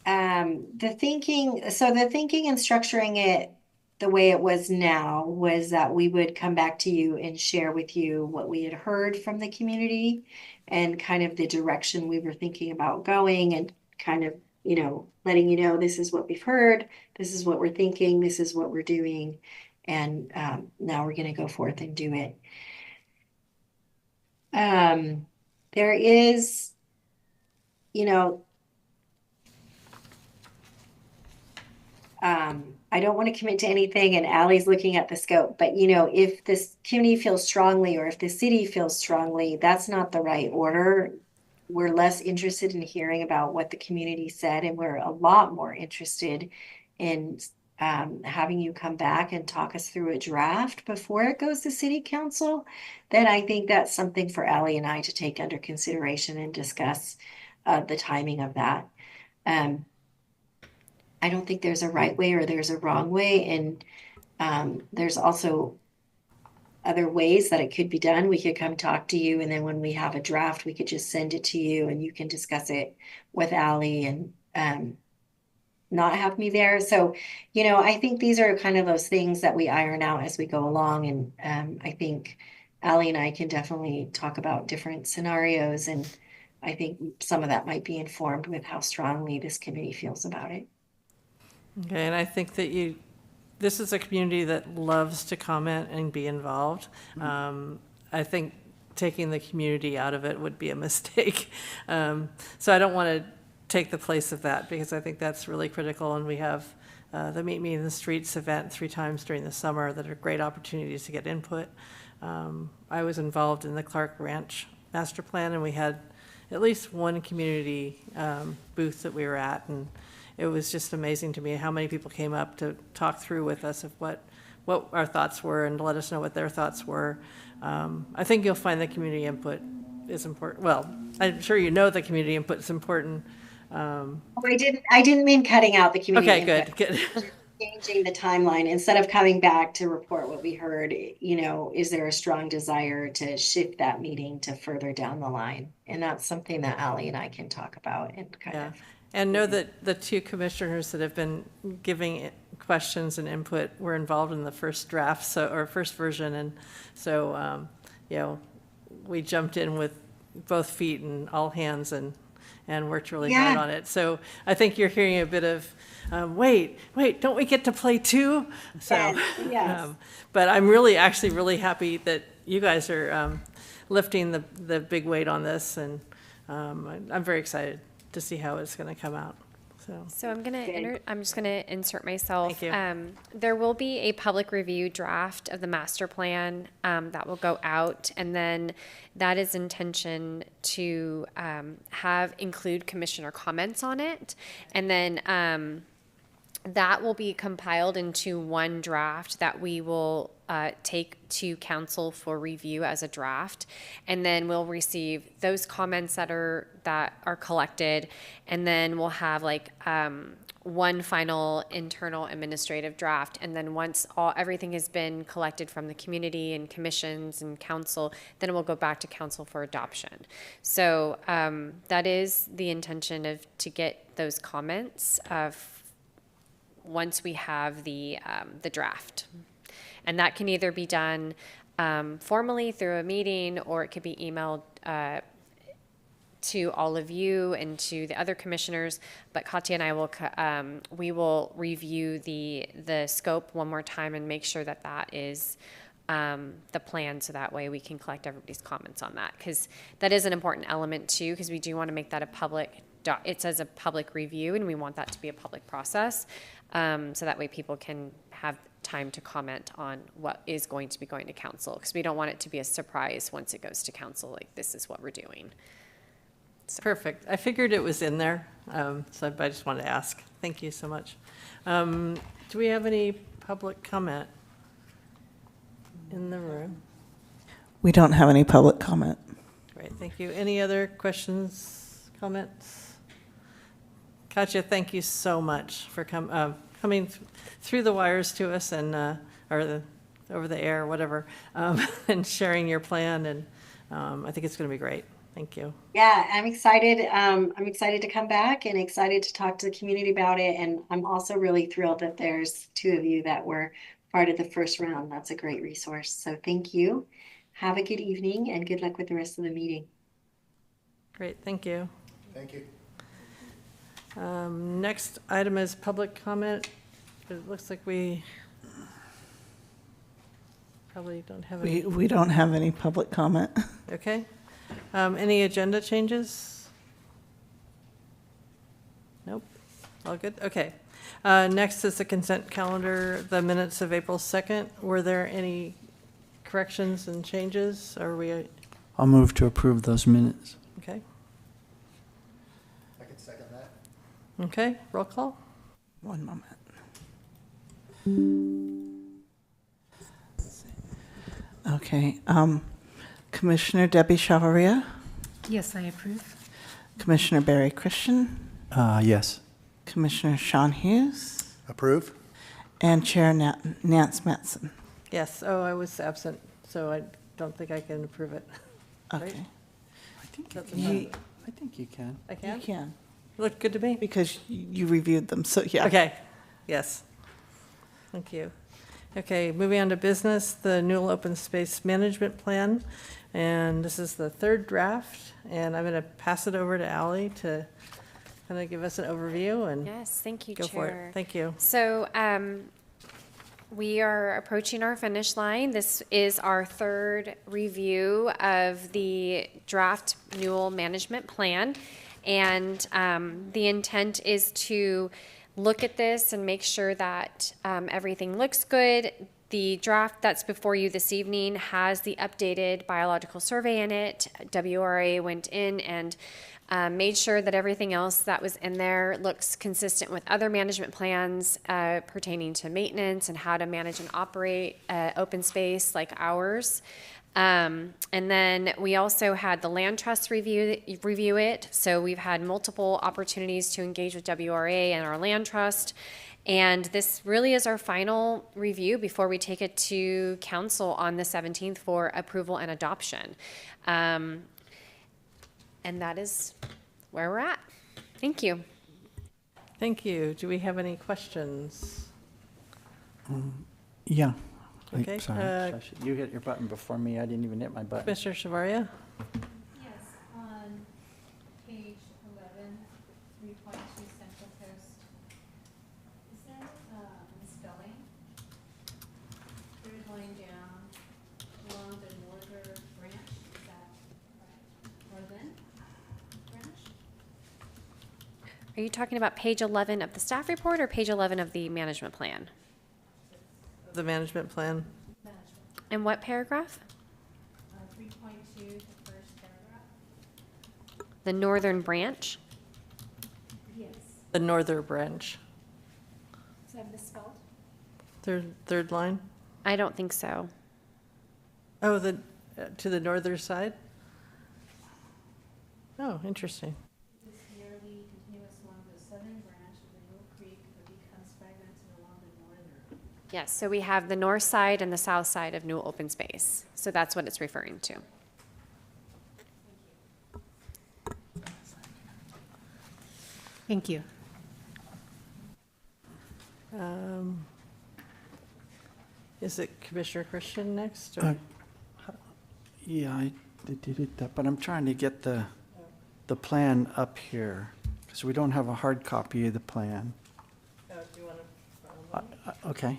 The thinking and structuring it the way it was now was that we would come back to you and share with you what we had heard from the community and kind of the direction we were thinking about going, and kind of, letting you know, this is what we've heard, this is what we're thinking, this is what we're doing, and now we're going to go forth and do it. There is, I don't want to commit to anything, and Ally's looking at the scope, but if this community feels strongly, or if the city feels strongly, that's not the right order. We're less interested in hearing about what the community said, and we're a lot more interested in having you come back and talk us through a draft before it goes to city council. Then I think that's something for Ally and I to take under consideration and discuss the timing of that. I don't think there's a right way or there's a wrong way. And there's also other ways that it could be done, we could come talk to you. And then when we have a draft, we could just send it to you and you can discuss it with Ally and not have me there. So, I think these are kind of those things that we iron out as we go along. And I think Ally and I can definitely talk about different scenarios. And I think some of that might be informed with how strongly this committee feels about it. Okay, and I think that this is a community that loves to comment and be involved. I think taking the community out of it would be a mistake. So I don't want to take the place of that, because I think that's really critical. And we have the Meet Me in the Streets event 3 times during the summer that are great opportunities to get input. I was involved in the Clark Ranch Master Plan, and we had at least one community booth that we were at, and it was just amazing to me how many people came up to talk through with us of what our thoughts were and to let us know what their thoughts were. I think you'll find the community input is important. Well, I'm sure the community input is important. I didn't mean cutting out the community. Okay, input. good. Changing the timeline instead of coming back to report what we heard, is there a strong desire to shift that meeting to further down the line? And that's something that Ally and I can talk about and kind Yeah. of. And know that the 2 commissioners that have been giving questions and input were involved in the first draft, or first version. And so, we jumped in with both feet and all hands and worked really hard on it. So I think you're hearing a bit of, wait, don't we get to play too? So, Yes. But I'm really happy that you guys are lifting the big weight on this, and I'm very excited to see how it's going to come out. So I'm just gonna insert myself. Thank you. There will be a public review draft of the master plan that will go out, and then that is intention to include commissioner comments on it, and then that will be compiled into one draft that we will take to council for review as a draft, and then we'll receive those comments that are collected, and then we'll have one final internal administrative draft, and then once everything has been collected from the community and commissions and council, then it will go back to council for adoption. So that is the intention to get those comments once we have the draft. And that can either be done formally through a meeting, or it could be emailed to all of you and to the other commissioners. But Katya and I will review the scope one more time and make sure that is the plan, so that way we can collect everybody's comments on that, because that is an important element too, because we do want to make that a public. It says a public review, and we want that to be a public process, so that way people can have time to comment on what is going to be going to council, because we don't want it to be a surprise once it goes to council, like this is what we're doing. Perfect. I figured it was in there, so I just wanted to ask. Thank you so much. Do we have any public comment in the room? We don't have any public comment. Great, thank you. Any other questions, comments? Katya, thank you so much for coming through the wires to us, and over the air, whatever, and sharing your plan. And I think it's going to be great. Thank you. Yeah, I'm excited. I'm excited to come back and excited to talk to the community about it. And I'm also really thrilled that there's 2 of you that were part of the first round. That's a great resource. So thank you. Have a good evening and good luck with the rest of the meeting. Great, thank you. Thank you. Next item is public comment. It looks like we probably don't have any. We don't have any public comment. Okay. Any agenda changes? Nope. All good? Okay. Next is the consent calendar, the minutes of April 2nd. Were there any corrections and changes? Are we, I'll move to approve those minutes. okay? I can second that. Okay, roll call? One moment. Okay. Commissioner Debbie Chavaria, Yes, I approve. Commissioner Barry Christian, Yes. Commissioner Sean Hughes, Approve? and Chair Nance Matson. Yes. Oh, I was absent. so I don't think I can approve it. Right? Okay. I think That's you Ye- can. I think you can. I You can? can, Looked good to me. because you reviewed them, so yeah. Okay, yes. Thank you. Okay, moving on to business, the Newell Open Space Management Plan. And this is the third draft, and I'm going to pass it over to Ally to kind of give us an overview and Yes, thank you, go for Chair. it. Thank you. So we are approaching our finish line. This is our third review of the draft Newell Management Plan. And the intent is to look at this and make sure that everything looks good. The draft that's before you this evening has the updated biological survey in it. WRA went in and made sure that everything else that was in there looks consistent with other management plans pertaining to maintenance and how to manage and operate open space like ours. And then we also had the land trust review it. So we've had multiple opportunities to engage with WRA and our land trust. And this really is our final review before we take it to council on the 17th for approval and adoption. And that is where we're at. Thank you. Thank you. Do we have any questions? Yeah. Okay, Sorry. You hit your button before me. I didn't even hit my button. Commissioner Shavaria? Yes, on page 11, 3.2 Central Coast. Is that misspelling? Third line down along the northern branch, is that right? Northern branch? Are you talking about page 11 of the staff report or page 11 of the management plan? The management plan? Management. And what paragraph? 3.2, the first paragraph? The northern branch? Yes. The northern branch. Is that misspelled? Third line? I don't think so. Oh, to the northern side? Oh, interesting. Is nearly continuous along the southern branch of the Newell Creek, but becomes fragmented along the northern. Yes, so we have the north side and the south side of Newell Open Space. So that's what it's referring to. Thank you. Is it Commissioner Christian next? Uh, or- Yeah, I did that, but I'm trying to get the plan up here, because we don't have a hard copy of the plan. Oh, do you want to? Okay.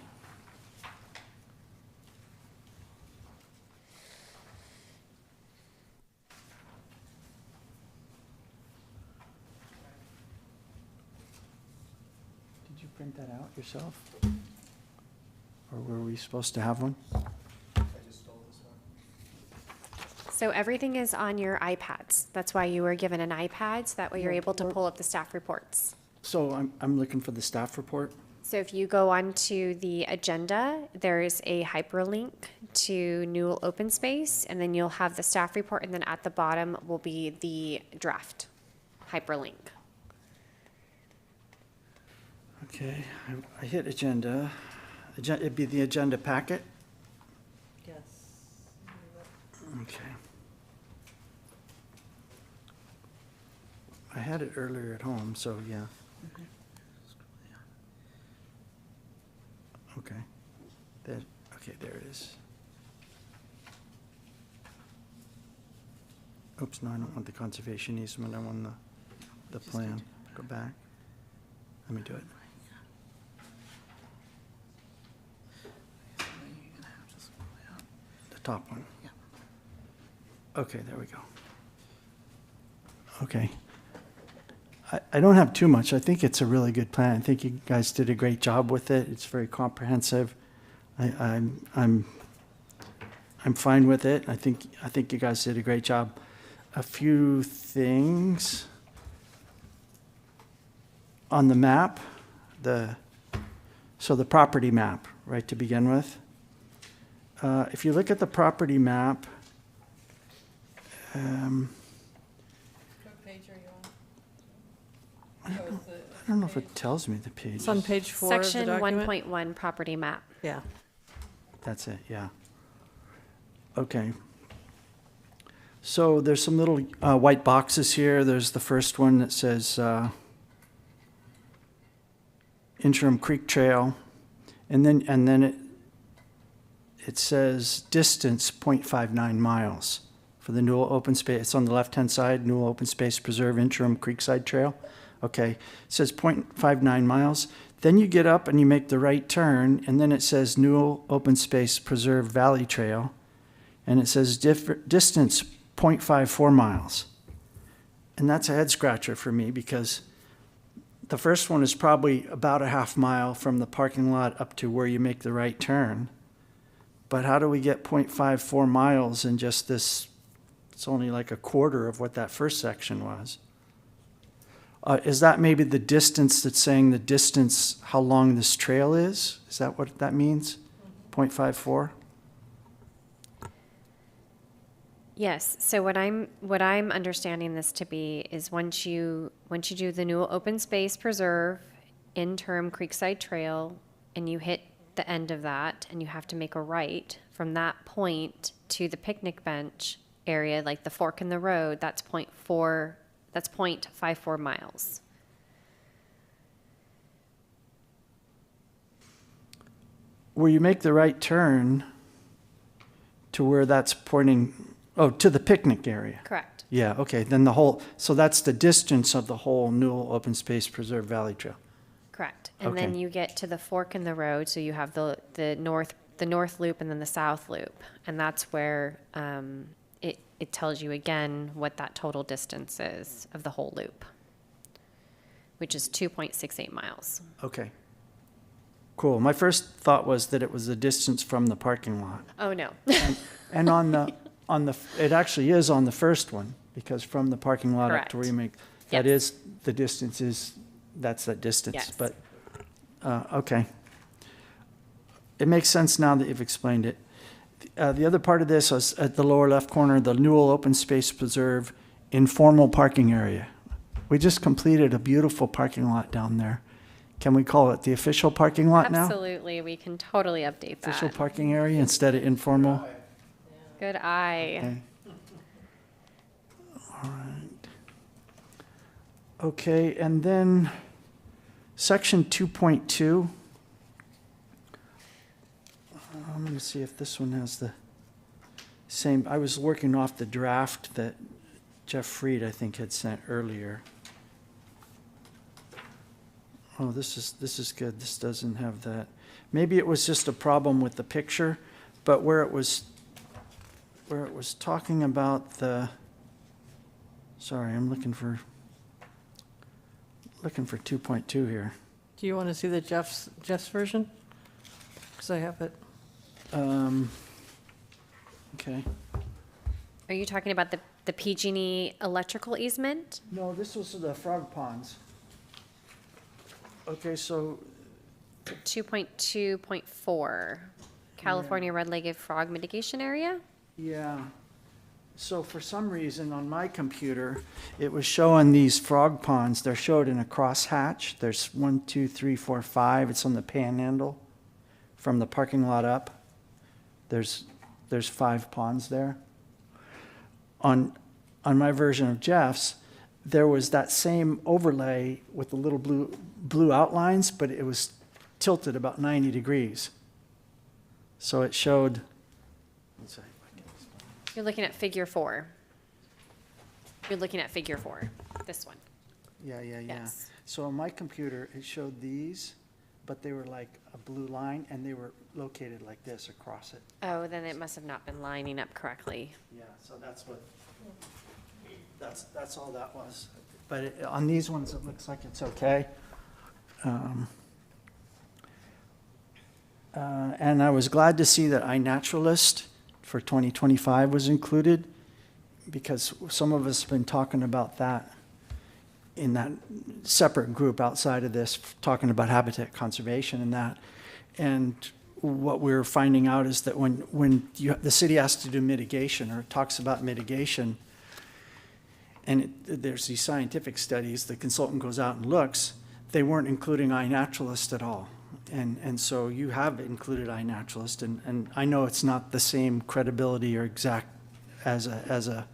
Did you print that out yourself? Or were we supposed to have one? So everything is on your iPads. That's why you were given an iPad, so that way you're able to pull up the staff reports. So I'm looking for the staff report. So if you go onto the agenda, there is a hyperlink to Newell Open Space, and then you'll have the staff report, and then at the bottom will be the draft hyperlink. Okay, I hit agenda. It'd be the agenda packet. Yes. Okay. I had it earlier at home, so yeah. Okay. Okay, there it is. Oops, no, I don't want the conservation easement, I want the plan. Go back. Let me do it. The top one. Okay, there we go. Okay. I don't have too much. I think it's a really good plan. I think you guys did a great job with it. It's very comprehensive. I'm fine with it. I think you guys did a great job. A few things on the map, so the property map, right, to begin with. If you look at the property map, What page are you on? I don't know if it tells me the page. It's on page 4 of the Section document? 1.1 property map. Yeah. That's it, yeah. Okay. So there's some little white boxes here. There's the first one that says Interim Creek Trail. And then it says distance 0.59 miles for the Newell Open Space. It's on the left-hand side, Newell Open Space Preserve Interim Creekside Trail. Okay, it says 0.59 miles. Then you get up and you make the right turn, and then it says Newell Open Space Preserve Valley Trail, and it says distance 0.54 miles. And that's a head scratcher for me because the first one is probably about a half mile from the parking lot up to where you make the right turn. But how do we get 0.54 miles in just this? It's only like a quarter of what that first section was. Is that maybe the distance that's saying the distance, how long this trail is? Is that what that means? 0.54? Yes, so what I'm understanding this to be is once you do the Newell Open Space Preserve Interim Creekside Trail and you hit the end of that and you have to make a right from that point to the picnic bench area, like the fork in the road, that's 0.54 miles. Where you make the right turn to where that's pointing, to the picnic area. Correct. Yeah, okay, then so that's the distance of the whole Newell Open Space Preserve Valley Trail. Correct. And then Okay. you get to the fork in the road, so you have the north loop and then the south loop. And that's where it tells you again what that total distance is of the whole loop, which is 2.68 miles. Okay. Cool. My first thought was that it was the distance from the parking lot. Oh, no. And it actually is on the first one, because from the parking lot up to where you make, that Yes. is, the distance that's that distance. Yes. But, okay. It makes sense now that you've explained it. The other part of this was at the lower left corner, the Newell Open Space Preserve informal parking area. We just completed a beautiful parking lot down there. Can we call it the official parking lot now? Absolutely. We can totally update Official that. parking area instead of informal? Good eye. Okay. All right. Okay, and then section 2.2. I'm going to see if this one has the same. I was working off the draft that Jeff Fried, I think, had sent earlier. Oh, this is good. This doesn't have that. Maybe it was just a problem with the picture, but where it was talking about the, sorry, I'm looking for 2.2 here. Do you want to see the Jeff's version? Because I have it. Okay. Are you talking about the PG&E electrical easement? No, this was the frog ponds. Okay, so 2.2.4, California red-legged frog mitigation area? yeah. So for some reason on my computer, it was showing these frog ponds. They're showed in a crosshatch. There's 1, 2, 3, 4, 5. It's on the panhandle from the parking lot up. There's 5 ponds there. On my version of Jeff's, there was that same overlay with the little blue outlines, but it was tilted about 90 degrees. So it showed. Let's see. You're looking at figure 4. You're looking at figure 4, this one. Yeah. Yes. So on my computer, it showed these, but they were like a blue line, and they were located like this across it. Oh, then it must have not been lining up correctly. Yeah, so that's all that was. But on these ones, it looks like it's okay. And I was glad to see that iNaturalist for 2025 was included, because some of us have been talking about that in that separate group outside of this, talking about habitat conservation and that. And what we're finding out is that when the city has to do mitigation or talks about mitigation, and there's these scientific studies, the consultant goes out and looks, they weren't including iNaturalist at all. And so you have included iNaturalist, and I know it's not the same credibility or exact as a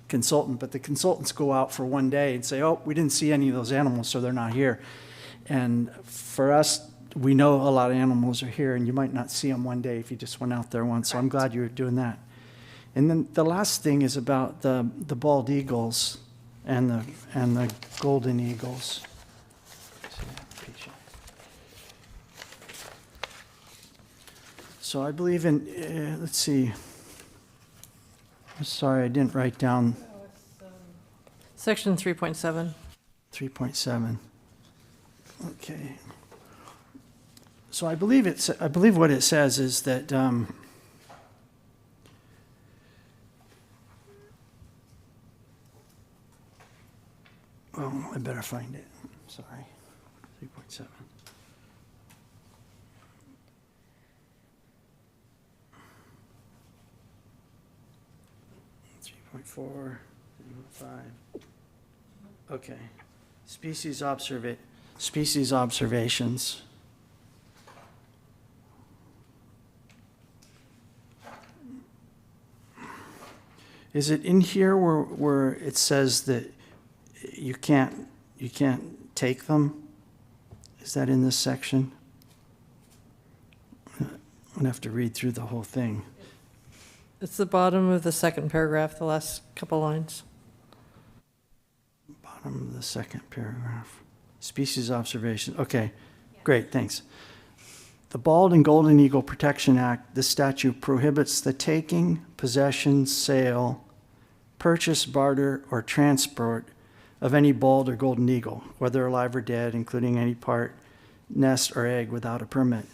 consultant, but the consultants go out for one day and say, oh, we didn't see any of those animals, so they're not here. And for us, we know a lot of animals are here, and you might not see them one day if you just went out there once, so I'm glad you were doing that. And then the last thing is about the bald eagles and the golden eagles. So I believe in, let's see. I'm sorry, I didn't write down Section 3.7. 3.7. Okay. So I believe what it says is that oh, I better find it. Sorry. 3.7. 3.4, 3.5. Okay. Species observations. Is it in here where it says that you can't take them? Is that in this section? I'm gonna have to read through the whole thing. It's the bottom of the second paragraph, the last couple lines. Bottom of the second paragraph. Species observation. Okay, great, thanks. The Bald and Golden Eagle Protection Act, this statute prohibits the taking, possession, sale, purchase, barter, or transport of any bald or golden eagle, whether alive or dead, including any part, nest, or egg, without a permit.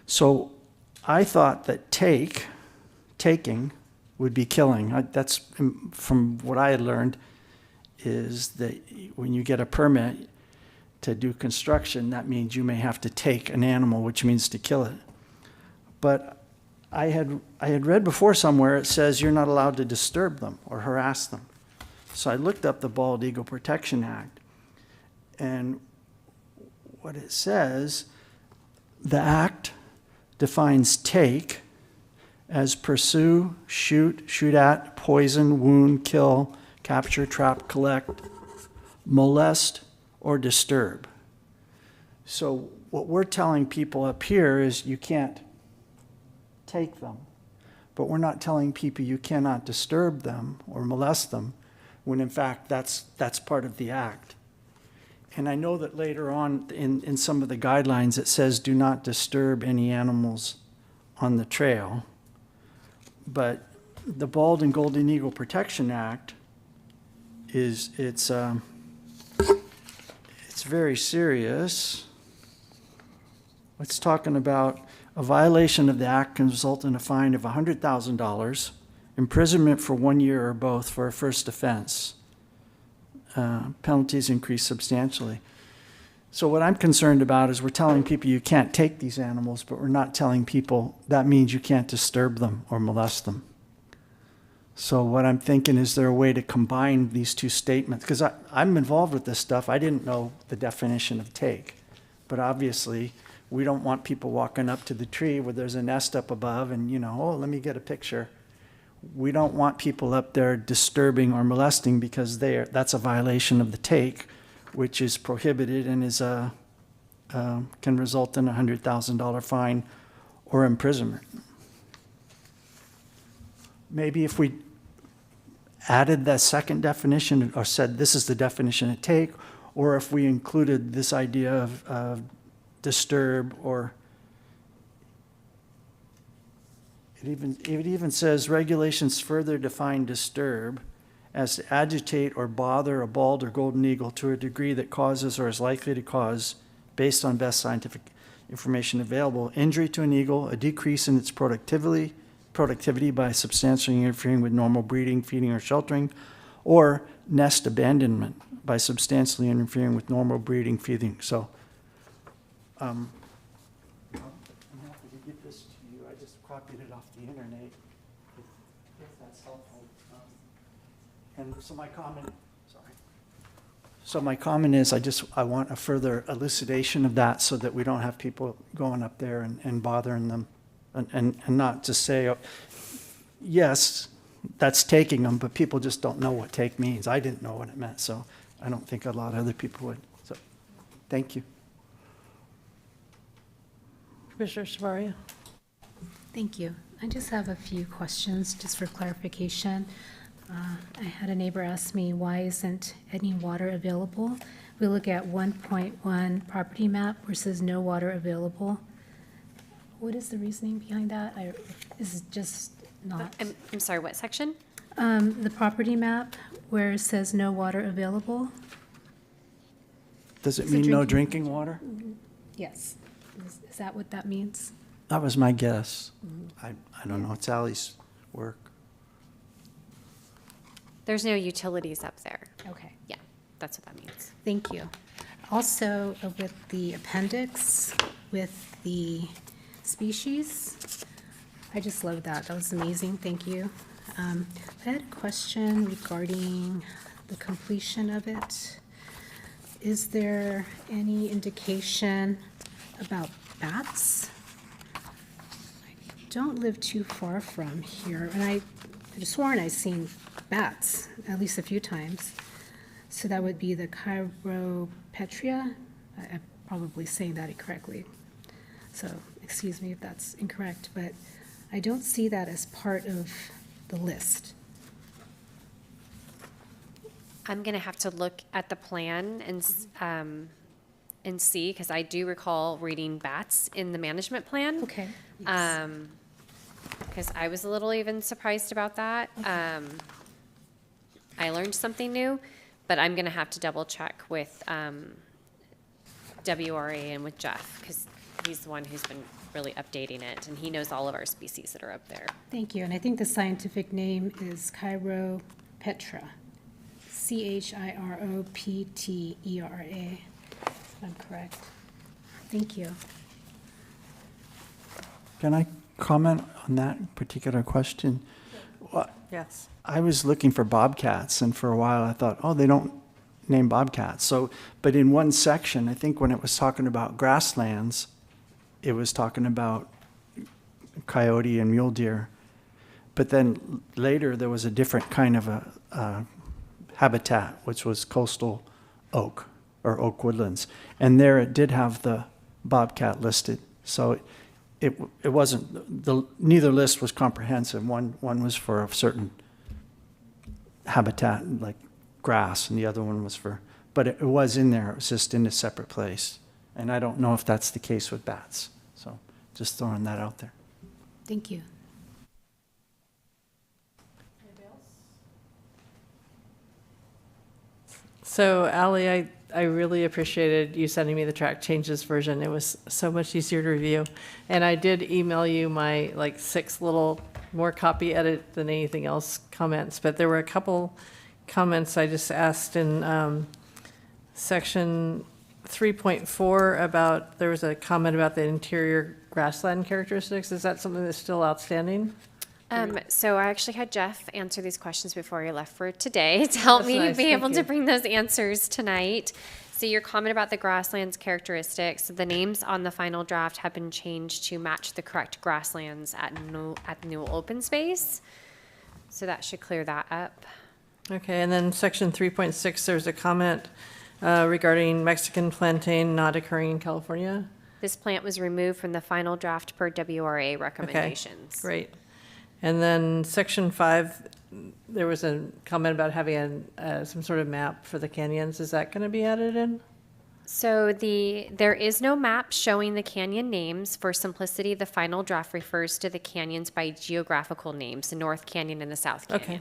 So I thought that taking would be killing. That's from what I had learned, is that when you get a permit to do construction, that means you may have to take an animal, which means to kill it. But I had read before somewhere it says you're not allowed to disturb them or harass them. So I looked up the Bald Eagle Protection Act, and what it says, the act defines take as pursue, shoot, shoot at, poison, wound, kill, capture, trap, collect, molest, or disturb. So what we're telling people up here is you can't take them, but we're not telling people you cannot disturb them or molest them, when in fact that's part of the act. And I know that later on in some of the guidelines it says do not disturb any animals on the trail, but the Bald and Golden Eagle Protection Act it's very serious. It's talking about a violation of the act can result in a fine of $100,000, imprisonment for 1 year or both for a first offense. Penalties increase substantially. So what I'm concerned about is we're telling people you can't take these animals, but we're not telling people that means you can't disturb them or molest them. So what I'm thinking, is there a way to combine these two statements? Because I'm involved with this stuff. I didn't know the definition of take. But obviously, we don't want people walking up to the tree where there's a nest up above and, oh, let me get a picture. We don't want people up there disturbing or molesting, because that's a violation of the take, which is prohibited and is can result in a $100,000 fine or imprisonment. Maybe if we added that second definition, or said this is the definition of take, or if we included this idea of disturb, or it even says regulations further define disturb as to agitate or bother a bald or golden eagle to a degree that causes or is likely to cause, based on best scientific information available, injury to an eagle, a decrease in its productivity by substantially interfering with normal breeding, feeding, or sheltering, or nest abandonment by substantially interfering with normal breeding, feeding. So I'm happy to give this to you. I just copied it off the internet, if that's helpful. And so my comment, sorry. So my comment is, I want a further elucidation of that so that we don't have people going up there and bothering them. And not to say, oh, yes, that's taking them, but people just don't know what take means. I didn't know what it meant, so I don't think a lot of other people would. So, thank you. Commissioner Savaria? Thank you. I just have a few questions, just for clarification. I had a neighbor ask me, why isn't any water available? We look at 1.1 property map where it says no water available. What is the reasoning behind that? Is it just not? I'm sorry, what section? The property map where it says no water available? Does it Is it mean no drinking water? Yes. Is that what that means? That was my guess. I don't know. It's Ally's work. There's no utilities up there. Okay. Yeah, that's what that means. Thank you. Also, with the appendix, with the species, I just love that. That was amazing. Thank you. I had a question regarding the completion of it. Is there any indication about bats? I don't live too far from here, and I could have sworn I've seen bats at least a few times. So that would be the Chiropetria. I'm probably saying that incorrectly. So excuse me if that's incorrect, but I don't see that as part of the list. I'm gonna have to look at the plan and see, because I do recall reading bats in the management plan. Okay. Because I was a little even surprised about that. I learned something new, but I'm gonna have to double check with WRA and with Jeff, because he's the one who's been really updating it, and he knows all of our species that are up there. Thank you. And I think the scientific name is Chiroptetra. Chiroptera. If I'm correct. Thank you. Can I comment on that particular question? Well, Yes. I was looking for bobcats, and for a while I thought, oh, they don't name bobcats. So, but in one section, I think when it was talking about grasslands, it was talking about coyote and mule deer. But then later there was a different kind of a habitat, which was coastal oak or oak woodlands. And there it did have the bobcat listed. So it wasn't, neither list was comprehensive. One was for a certain habitat, like grass, and the other one was for, but it was in there. It was just in a separate place. And I don't know if that's the case with bats. So just throwing that out there. Thank you. So Ally, I really appreciated you sending me the track changes version. It was so much easier to review. And I did email you my like 6 little more copy edit than anything else comments, but there were a couple comments I just asked in section 3.4 about, there was a comment about the interior grassland characteristics. Is that something that's still outstanding? So I actually had Jeff answer these questions before he left for today to help That's me nice, be thank able to you. bring those answers tonight. So your comment about the grasslands characteristics, the names on the final draft have been changed to match the correct grasslands at new open space. So that should clear that up. Okay, and then section 3.6, there's a comment regarding Mexican plantain not occurring in California. This plant was removed from the final draft per WRA recommendations. Great. And then section 5, there was a comment about having some sort of map for the canyons. Is that going to be added in? So there is no map showing the canyon names. For simplicity, the final draft refers to the canyons by geographical names, the North Canyon and the South Canyon. Okay.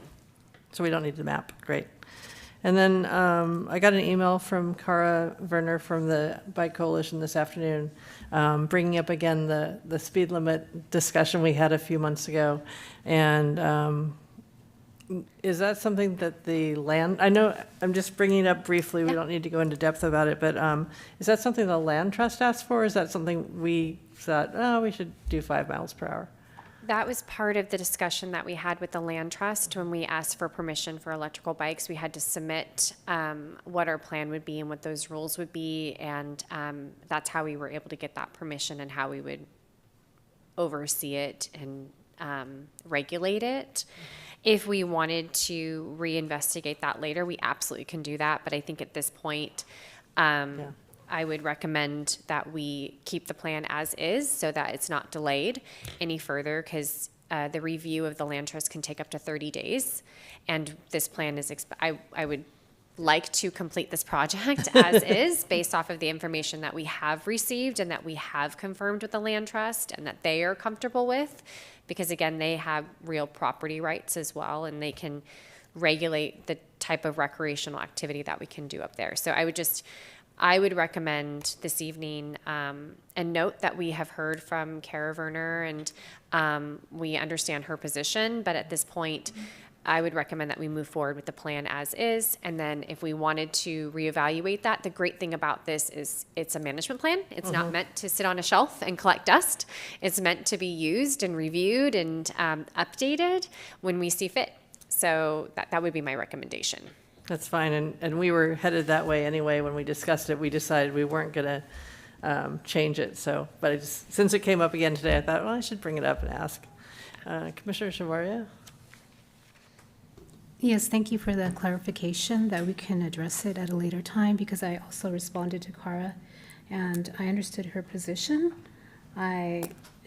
So we don't need the map. Great. And then I got an email from Cara Werner from the Bike Coalition this afternoon, bringing up again the speed limit discussion we had a few months ago. And is that something that the land, I know I'm just bringing it up briefly, we don't need to go into depth about it, but is that something the land trust asked for? Is that something we thought, oh, we should do 5 miles per hour? That was part of the discussion that we had with the land trust when we asked for permission for electrical bikes. We had to submit what our plan would be and what those rules would be, and that's how we were able to get that permission and how we would oversee it and regulate it. If we wanted to reinvestigate that later, we absolutely can do that. But I think at this point, I would recommend that we keep the plan as is so that it's not delayed any further, because the review of the land trust can take up to 30 days. And this plan is, I would like to complete this project as is, based off of the information that we have received and that we have confirmed with the land trust and that they are comfortable with, because again, they have real property rights as well, and they can regulate the type of recreational activity that we can do up there. So I would recommend this evening, and note that we have heard from Kara Werner, and we understand her position, but at this point, I would recommend that we move forward with the plan as is. And then if we wanted to reevaluate that, the great thing about this is it's a management plan. It's not meant to sit on a shelf and collect dust. It's meant to be used and reviewed and updated when we see fit. So that would be my recommendation. That's fine, and we were headed that way anyway. When we discussed it, we decided we weren't going to change it. So, but since it came up again today, I thought, well, I should bring it up and ask. Commissioner Shavaria? Yes, thank you for the clarification that we can address it at a later time, because I also responded to Cara and I understood her position.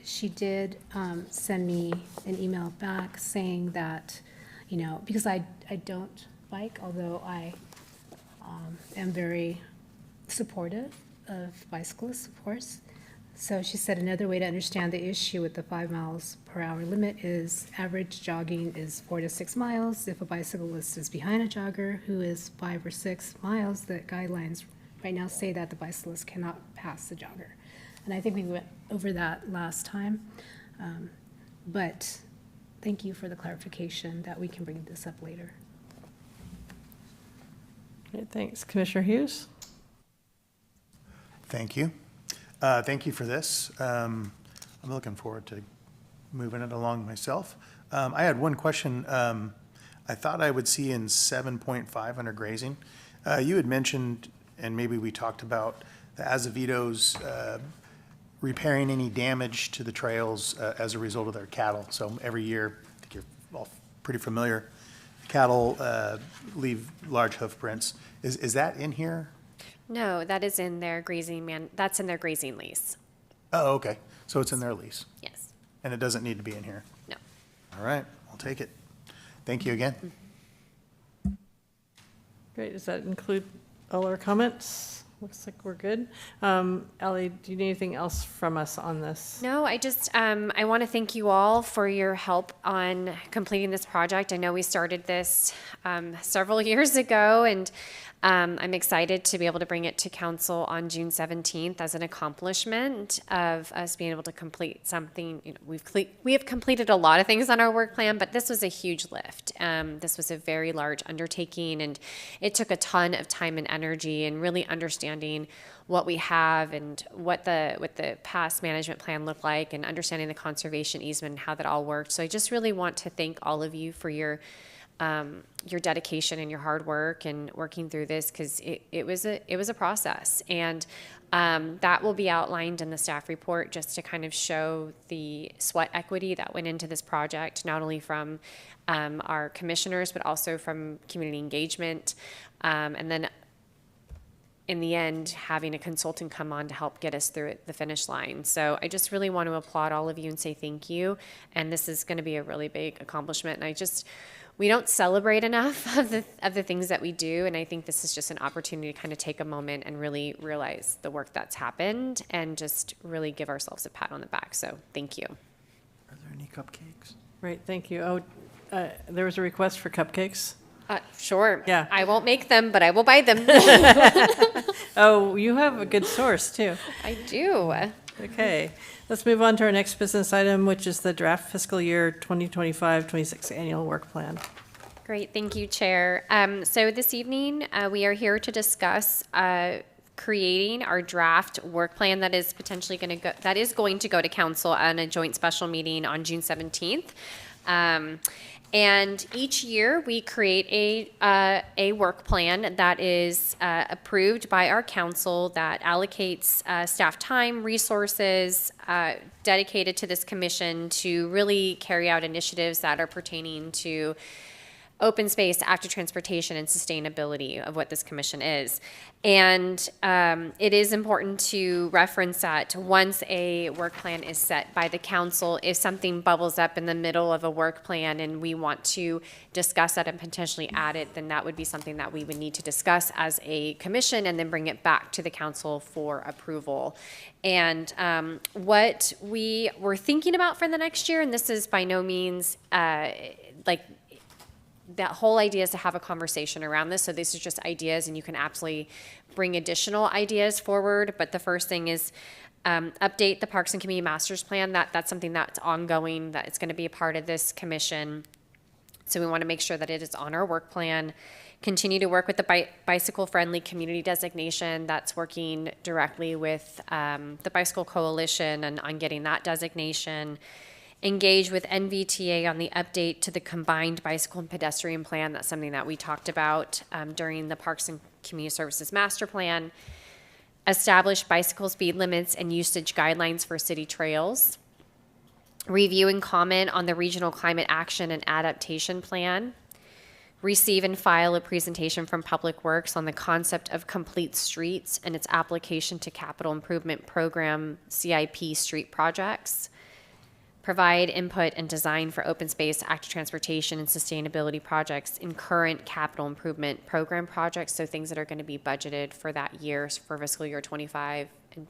She did send me an email back saying that, because I don't bike, although I am very supportive of bicyclists, of course. So she said another way to understand the issue with the 5 miles per hour limit is average jogging is 4 to 6 miles. If a bicyclist is behind a jogger who is 5 or 6 miles, the guidelines right now say that the bicyclist cannot pass the jogger. And I think we went over that last time. But thank you for the clarification that we can bring this up later. Okay, thanks. Commissioner Hughes? Thank you. Thank you for this. I'm looking forward to moving it along myself. I had one question. I thought I would see in 7.5 under grazing. You had mentioned, and maybe we talked about, the Azevedos repairing any damage to the trails as a result of their cattle. So every year, I think you're all pretty familiar, cattle leave large hoof prints. Is that in here? No, that is in their grazing that's in their grazing lease. Oh, okay. So it's in their lease, Yes. and it doesn't need to be in here. No. All right, I'll take it. Thank you again. Great. Does that include all our comments? Looks like we're good. Ally, do you need anything else from us on this? No, I just, I want to thank you all for your help on completing this project. I know we started this several years ago, and I'm excited to be able to bring it to council on June 17th as an accomplishment of us being able to complete something. We have completed a lot of things on our work plan, but this was a huge lift. This was a very large undertaking, and it took a ton of time and energy and really understanding what we have and what the past management plan looked like, and understanding the conservation easement and how that all worked. So I just really want to thank all of you for your dedication and your hard work and working through this, because it was a process, and that will be outlined in the staff report, just to kind of show the sweat equity that went into this project, not only from our commissioners but also from community engagement, and then in the end, having a consultant come on to help get us through the finish line. So I just really want to applaud all of you and say thank you. And this is going to be a really big accomplishment. And we don't celebrate enough of the things that we do. And I think this is just an opportunity to kind of take a moment and really realize the work that's happened and just really give ourselves a pat on the back. So thank you. Are there any cupcakes? Great, thank you. Oh, there was a request for cupcakes? Sure. Yeah. I won't make them, but I will buy them. Oh, you have a good source, too. I do. Okay, let's move on to our next business item, which is the draft fiscal year 2025-26 annual work plan. Great, thank you, Chair. So this evening, we are here to discuss creating our draft work plan that is potentially going to go to council on a joint special meeting on June 17th. And each year we create a work plan that is approved by our council that allocates staff time, resources dedicated to this commission to really carry out initiatives that are pertaining to open space, active transportation, and sustainability of what this commission is. And it is important to reference that once a work plan is set by the council, if something bubbles up in the middle of a work plan and we want to discuss that and potentially add it, then that would be something that we would need to discuss as a commission and then bring it back to the council for approval. And what we were thinking about for the next year, and this is by no means that whole idea is to have a conversation around this. So these are just ideas, and you can absolutely bring additional ideas forward. But the first thing is update the Parks and Community Master's Plan. That's something that's ongoing, that it's going to be a part of this commission. So we want to make sure that it is on our work plan. Continue to work with the bicycle-friendly community designation. That's working directly with the Bicycle Coalition and on getting that designation. Engage with NVTA on the update to the combined bicycle and pedestrian plan. That's something that we talked about during the Parks and Community Services Master Plan. Establish bicycle speed limits and usage guidelines for city trails. Review and comment on the Regional Climate Action and Adaptation Plan. Receive and file a presentation from Public Works on the concept of complete streets and its application to Capital Improvement Program CIP street projects. Provide input and design for open space, active transportation, and sustainability projects in current capital improvement program projects, so things that are going to be budgeted for that year, for fiscal year 25 and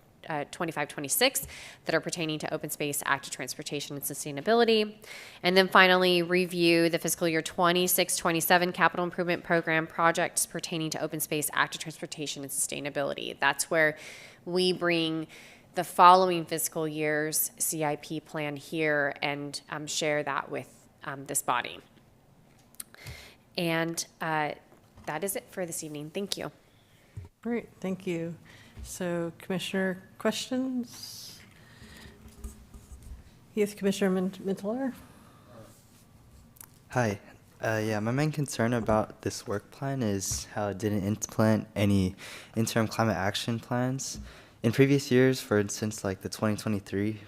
25-26, that are pertaining to open space, active transportation, and sustainability. And then finally, review the fiscal year 26-27 capital improvement program projects pertaining to open space, active transportation, and sustainability. That's where we bring the following fiscal year's CIP plan here and share that with this body. And that is it for this evening. Thank you. Great, thank you. So Commissioner, questions? Youth Commissioner Minteler? Hi. Yeah, my main concern about this work plan is how it didn't implement any interim climate action plans. In previous years, for instance, like the 2023-2024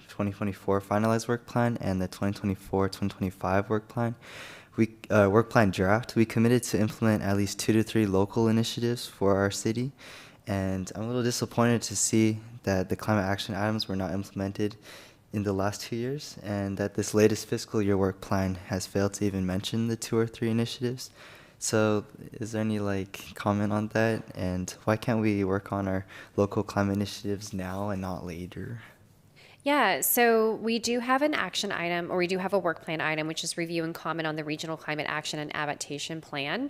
finalized work plan and the 2024-2025 work plan draft, we committed to implement at least 2 to 3 local initiatives for our city. And I'm a little disappointed to see that the climate action items were not implemented in the last 2 years, and that this latest fiscal year work plan has failed to even mention the 2 or 3 initiatives. So is there any comment on that? And why can't we work on our local climate initiatives now and not later? Yeah, so we do have an action item, or we do have a work plan item, which is review and comment on the Regional Climate Action and Adaptation Plan.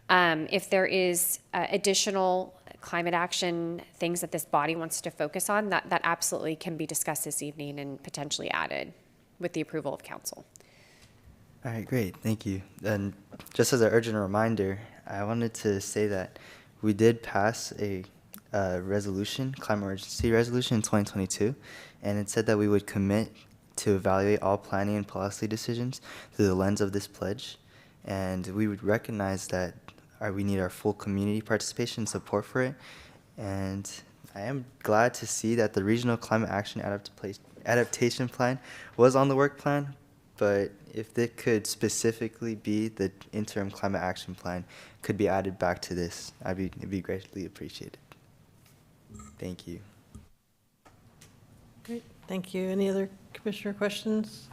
If there is additional climate action things that this body wants to focus on, that absolutely can be discussed this evening and potentially added with the approval of council. All right, great, thank you. And just as an urgent reminder, I wanted to say that we did pass a resolution, climate emergency resolution in 2022, and it said that we would commit to evaluate all planning and policy decisions through the lens of this pledge, and we would recognize that we need our full community participation and support for it. And I am glad to see that the Regional Climate Action Adaptation Plan was on the work plan, but if it could specifically be the interim climate action plan could be added back to this, it'd be greatly appreciated. Thank you. Great, thank you. Any other commissioner questions?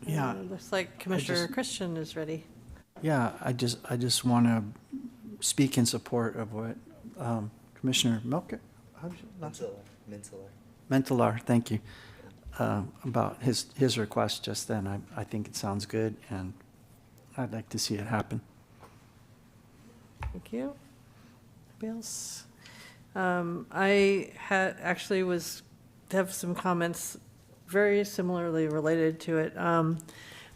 Yeah. Looks like Commissioner Christian is ready. Yeah, I just want to speak in support of what Commissioner Minteler, thank you, about his request just then. I think it sounds good, and I'd like to see it happen. Thank you. Anybody else? I have some comments very similarly related to it.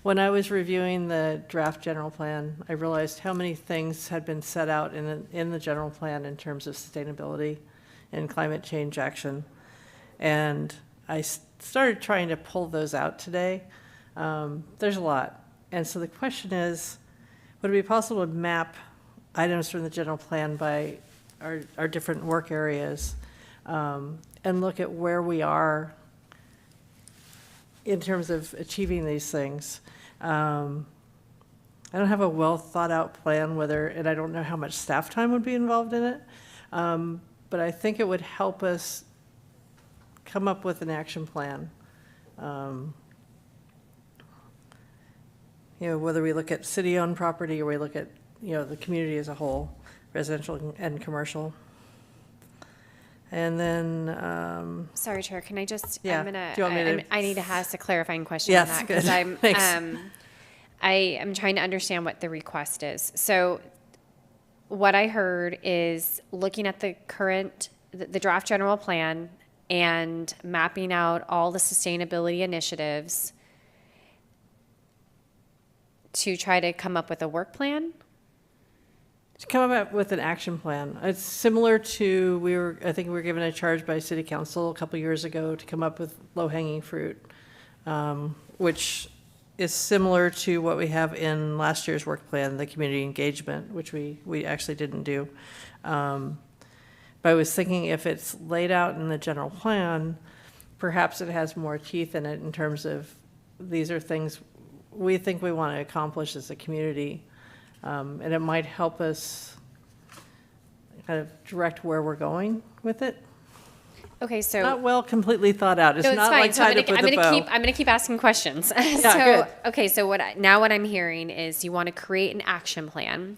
When I was reviewing the draft general plan, I realized how many things had been set out in the general plan in terms of sustainability. and climate change action. And I started trying to pull those out today. There's a lot. And so the question is, would it be possible to map items from the general plan by our different work areas and look at where we are in terms of achieving these things? I don't have a well thought out plan and I don't know how much staff time would be involved in it. But I think it would help us come up with an action plan. Whether we look at city-owned property or we look at, the community as a whole, residential and commercial. And then, Sorry, Chair, can I just, Yeah. I'm gonna, Do you want me to- I need to ask a clarifying question on Yes, that. Because good. I'm, Thanks. I am trying to understand what the request is. So what I heard is looking at the current, the draft general plan and mapping out all the sustainability initiatives to try to come up with a work plan? to come up with an action plan. It's similar to, I think we were given a charge by city council a couple years ago to come up with low-hanging fruit, which is similar to what we have in last year's work plan, the community engagement, which we actually didn't do. But I was thinking if it's laid out in the general plan, perhaps it has more teeth in it in terms of these are things we think we want to accomplish as a community. And it might help us kind of direct where we're going with it. Okay, so. Not well completely thought out. It's No, it's not fine. like So I'm tied up gonna, with I'm a gonna bow. I'm gonna keep asking questions. good. Okay, so what I'm hearing is you want to create an action plan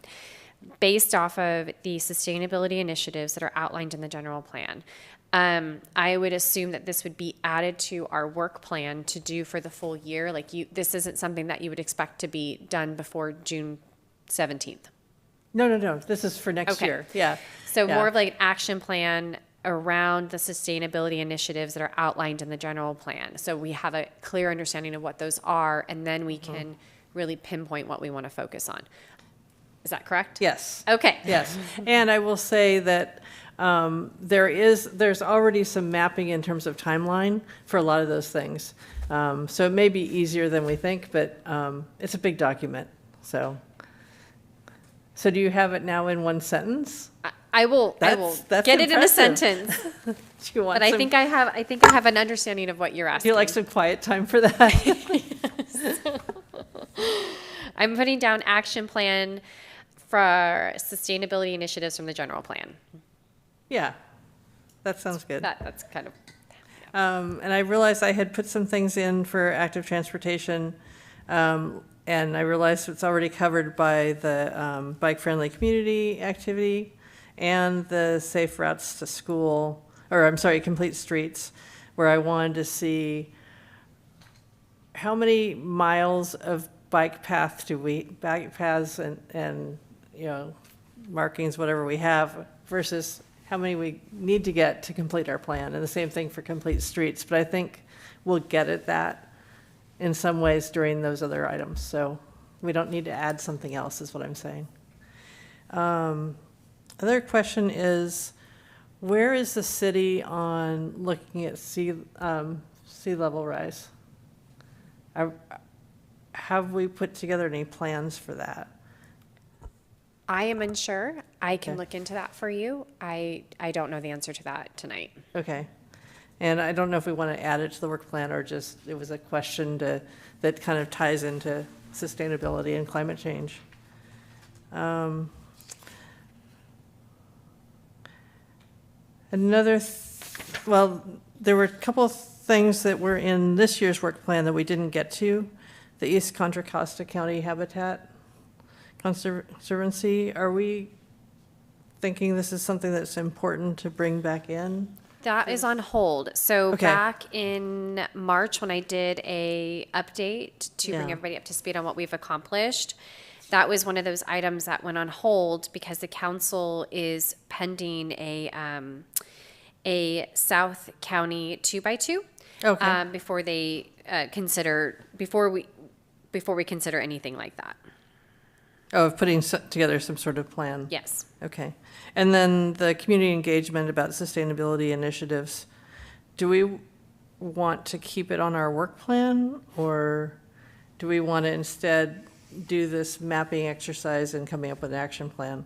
based off of the sustainability initiatives that are outlined in the general plan. I would assume that this would be added to our work plan to do for the full year. This isn't something that you would expect to be done before June 17th. No. This is for next Okay. year. Yeah. So Yeah. more of like an action plan around the sustainability initiatives that are outlined in the general plan. So we have a clear understanding of what those are, and then we can really pinpoint what we want to focus on. Is that correct? Yes. Okay. Yes. And I will say that there's already some mapping in terms of timeline for a lot of those things. So it may be easier than we think, but it's a big document. So do you have it now in one sentence? I will That's get it in a impressive. sentence. Do you want But I some- think I have an understanding of what you're Do asking. you like some quiet time for that? I'm putting down action plan for sustainability initiatives from the general plan. Yeah, that sounds good. That's kind of. And I realized I had put some things in for active transportation, and I realized it's already covered by the bike-friendly community activity and the safe routes to school, complete streets, where I wanted to see how many miles of bike paths and markings, whatever we have, versus how many we need to get to complete our plan, and the same thing for complete streets. But I think we'll get at that in some ways during those other items, so we don't need to add something else, is what I'm saying. Other question is, where is the city on looking at sea level rise? Have we put together any plans for that? I am unsure. I can Okay. look into that for you. I don't know the answer to that tonight. Okay. And I don't know if we want to add it to the work plan or just, it was a question that kind of ties into sustainability and climate change. There were a couple of things that were in this year's work plan that we didn't get to. The East Contra Costa County Habitat Conservancy, are we thinking this is something that's important to bring back in? That is on hold. So Okay. back in March, when I did a update to bring Yeah. everybody up to speed on what we've accomplished, that was one of those items that went on hold because the council is pending a South County 2x2. Okay. Before they before we consider anything like that. Oh, of putting together some sort of plan? Yes. Okay. And then the community engagement about sustainability initiatives, do we want to keep it on our work plan, or do we want to instead do this mapping exercise and coming up with an action plan?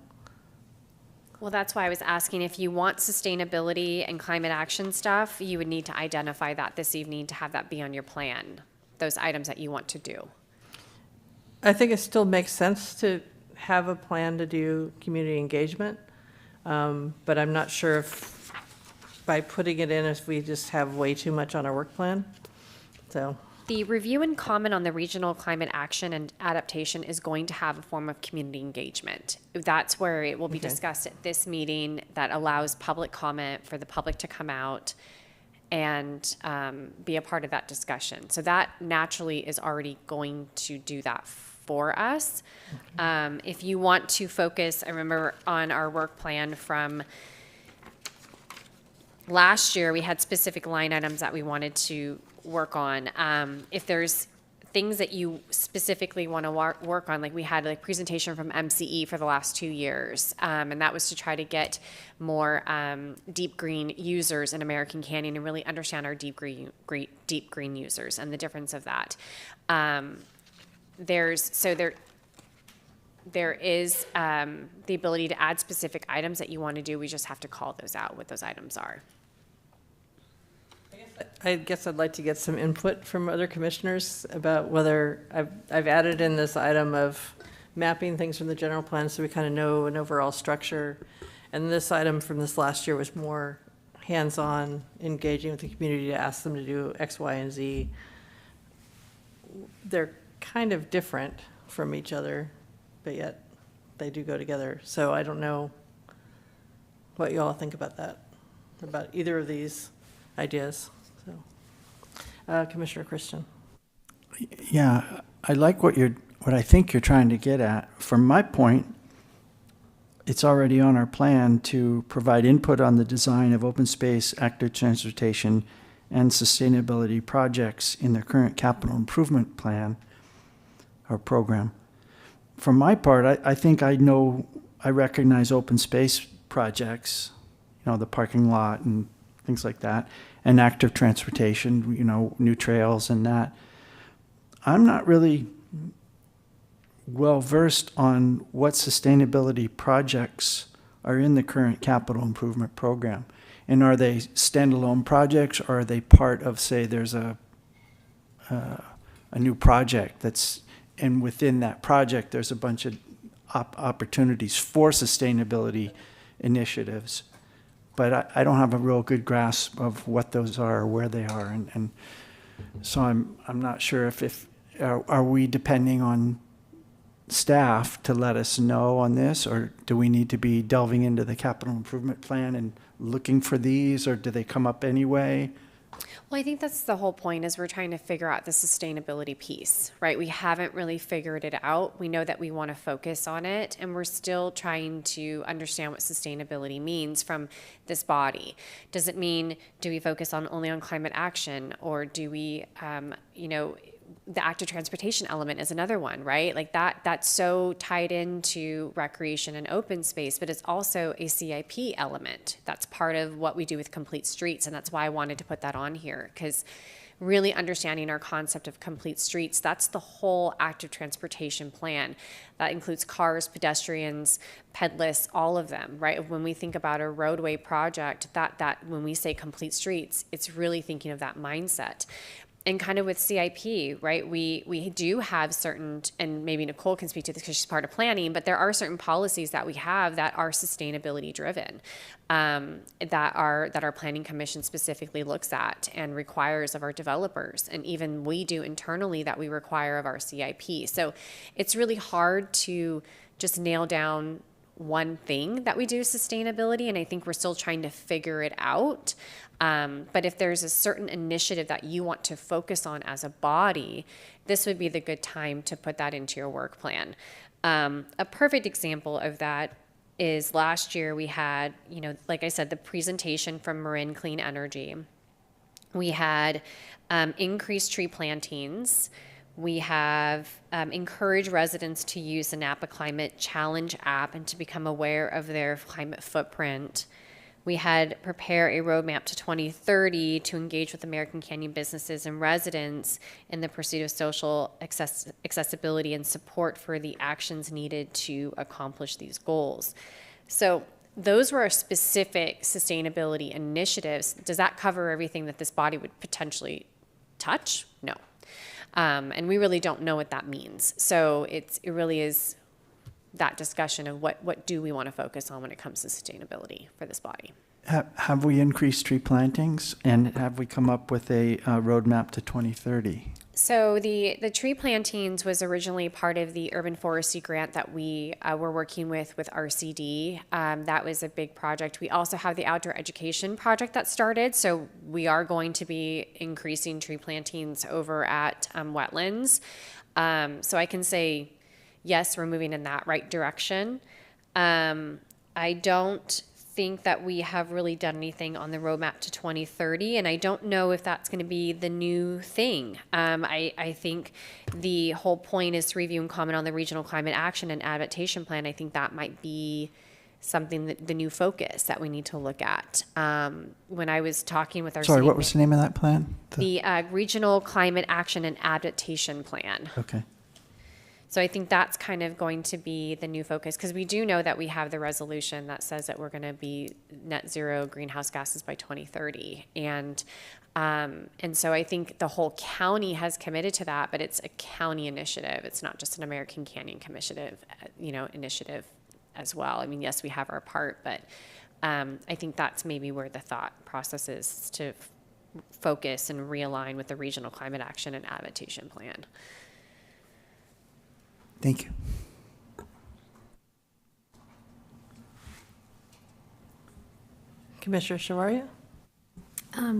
Well, that's why I was asking, if you want sustainability and climate action stuff, you would need to identify that this evening to have that be on your plan, those items that you want to do. I think it still makes sense to have a plan to do community engagement, but I'm not sure if by putting it in, if we just have way too much on our work plan. So, The review and comment on the regional climate action and adaptation is going to have a form of community engagement. That's where it will be Okay. discussed at this meeting, that allows public comment for the public to come out and be a part of that discussion. So that naturally is already going to do that for us. If you want to focus, I remember on our work plan from last year, we had specific line items that we wanted to work on. If there's things that you specifically want to work on, like we had a presentation from MCE for the last 2 years, and that was to try to get more deep green users in American Canyon and really understand our deep green users and the difference of that. There is the ability to add specific items that you want to do. We just have to call those out, what those items are. I guess I'd like to get some input from other commissioners about whether I've added in this item of mapping things from the general plan so we kind of know an overall structure. And this item from this last year was more hands-on, engaging with the community to ask them to do X, Y, and Z. They're kind of different from each other, but yet they do go together. So I don't know what you all think about that, about either of these ideas. So, Commissioner Christian. Yeah, I like what I think you're trying to get at. From my point, it's already on our plan to provide input on the design of open space, active transportation, and sustainability projects in the current capital improvement plan or program. For my part, I think I recognize open space projects, the parking lot and things like that, and active transportation, new trails and that. I'm not really well versed on what sustainability projects are in the current capital improvement program. And are they standalone projects, or are they part of, say, there's a new project and within that project, there's a bunch of opportunities for sustainability initiatives. But I don't have a real good grasp of what those are or where they are. And so I'm not sure if are we depending on staff to let us know on this, or do we need to be delving into the capital improvement plan and looking for these, or do they come up anyway? Well, I think that's the whole point, is we're trying to figure out the sustainability piece, right? We haven't really figured it out. We know that we want to focus on it, and we're still trying to understand what sustainability means from this body. Does it mean, do we focus only on climate action, or do we, the active transportation element is another one, right? Like that's so tied into recreation and open space, but it's also a CIP element. That's part of what we do with Complete Streets, and that's why I wanted to put that on here, because really understanding our concept of complete streets, that's the whole active transportation plan. That includes cars, pedestrians, pedalists, all of them, right? When we think about a roadway project, that when we say complete streets, it's really thinking of that mindset. And kind of with CIP, right, we do have certain, and maybe Nicole can speak to this because she's part of planning, but there are certain policies that we have that are sustainability driven, that our planning commission specifically looks at and requires of our developers. And even we do internally that we require of our CIP. So it's really hard to just nail down one thing that we do sustainability, and I think we're still trying to figure it out. But if there's a certain initiative that you want to focus on as a body, this would be the good time to put that into your work plan. A perfect example of that is last year we had, like I said, the presentation from Marin Clean Energy. We had increased tree plantings. We have encouraged residents to use the Napa Climate Challenge app and to become aware of their climate footprint. We had prepare a roadmap to 2030 to engage with American Canyon businesses and residents in the pursuit of social accessibility and support for the actions needed to accomplish these goals. So those were our specific sustainability initiatives. Does that cover everything that this body would potentially touch? No. And we really don't know what that means. So it really is that discussion of what do we want to focus on when it comes to sustainability for this body. Have we increased tree plantings, and have we come up with a roadmap to 2030? So the tree plantings was originally part of the urban forestry grant that we were working with RCD. That was a big project. We also have the outdoor education project that started. So we are going to be increasing tree plantings over at Wetlands. So I can say, yes, we're moving in that right direction. I don't think that we have really done anything on the roadmap to 2030, and I don't know if that's going to be the new thing. I think the whole point is to review and comment on the regional climate action and adaptation plan. I think that might be something that the new focus that we need to look at. When I was talking with our Sorry, city what was the name of that plan? the regional climate action and adaptation plan. Okay. So I think that's kind of going to be the new focus, because we do know that we have the resolution that says that we're going to be net zero greenhouse gases by 2030. And so I think the whole county has committed to that, but it's a county initiative. It's not just an American Canyon Commission, initiative as well. I mean, yes, we have our part, but I think that's maybe where the thought process is to focus and realign with the regional climate action and adaptation plan. Thank you. Commissioner Shawaria?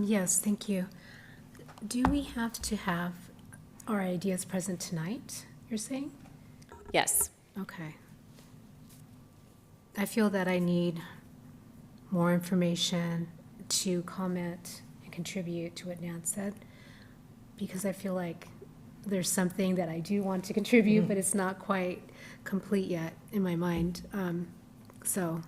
Yes, thank you. Do we have to have our ideas present tonight, you're saying? Yes. Okay. I feel that I need more information to comment and contribute to what Nan said, because I feel like there's something that I do want to contribute, but it's not quite complete yet in my mind. So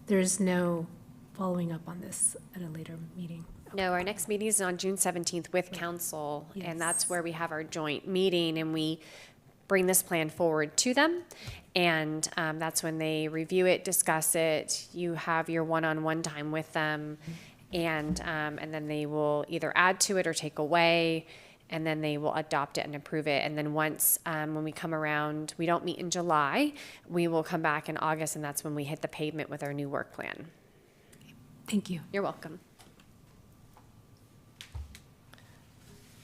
there's no following up on this at a later meeting. No, our next meeting is on June 17th with council, and that's Yes. where we have our joint meeting, and we bring this plan forward to them. And that's when they review it, discuss it. You have your one-on-one time with them, and then they will either add to it or take away, and then they will adopt it and approve it. And then once, when we come around, we don't meet in July, we will come back in August, and that's when we hit the pavement with our new work plan. Thank you. You're welcome.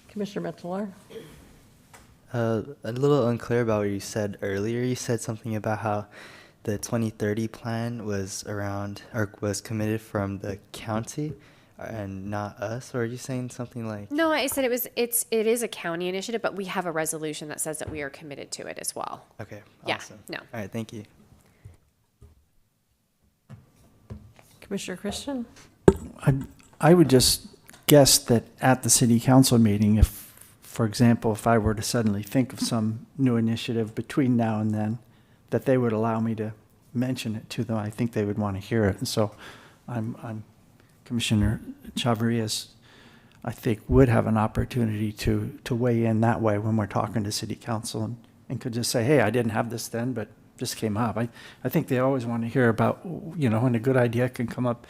Commissioner Metalar? A little unclear about what you said earlier. You said something about how the 2030 plan was around, or was committed from the county and not us, or are you saying something like? No, I said it is a county initiative, but we have a resolution that says that we are committed to it as well. Okay, Yeah, awesome. no. All right, thank you. Commissioner Christian? I would just guess that at the city council meeting, if, for example, if I were to suddenly think of some new initiative between now and then, that they would allow me to mention it to them. I think they would want to hear it. And so I'm Commissioner Chavarias, I think, would have an opportunity to weigh in that way when we're talking to city council, and could just say, hey, I didn't have this then, but just came up. I think they always want to hear about, when a good idea can come up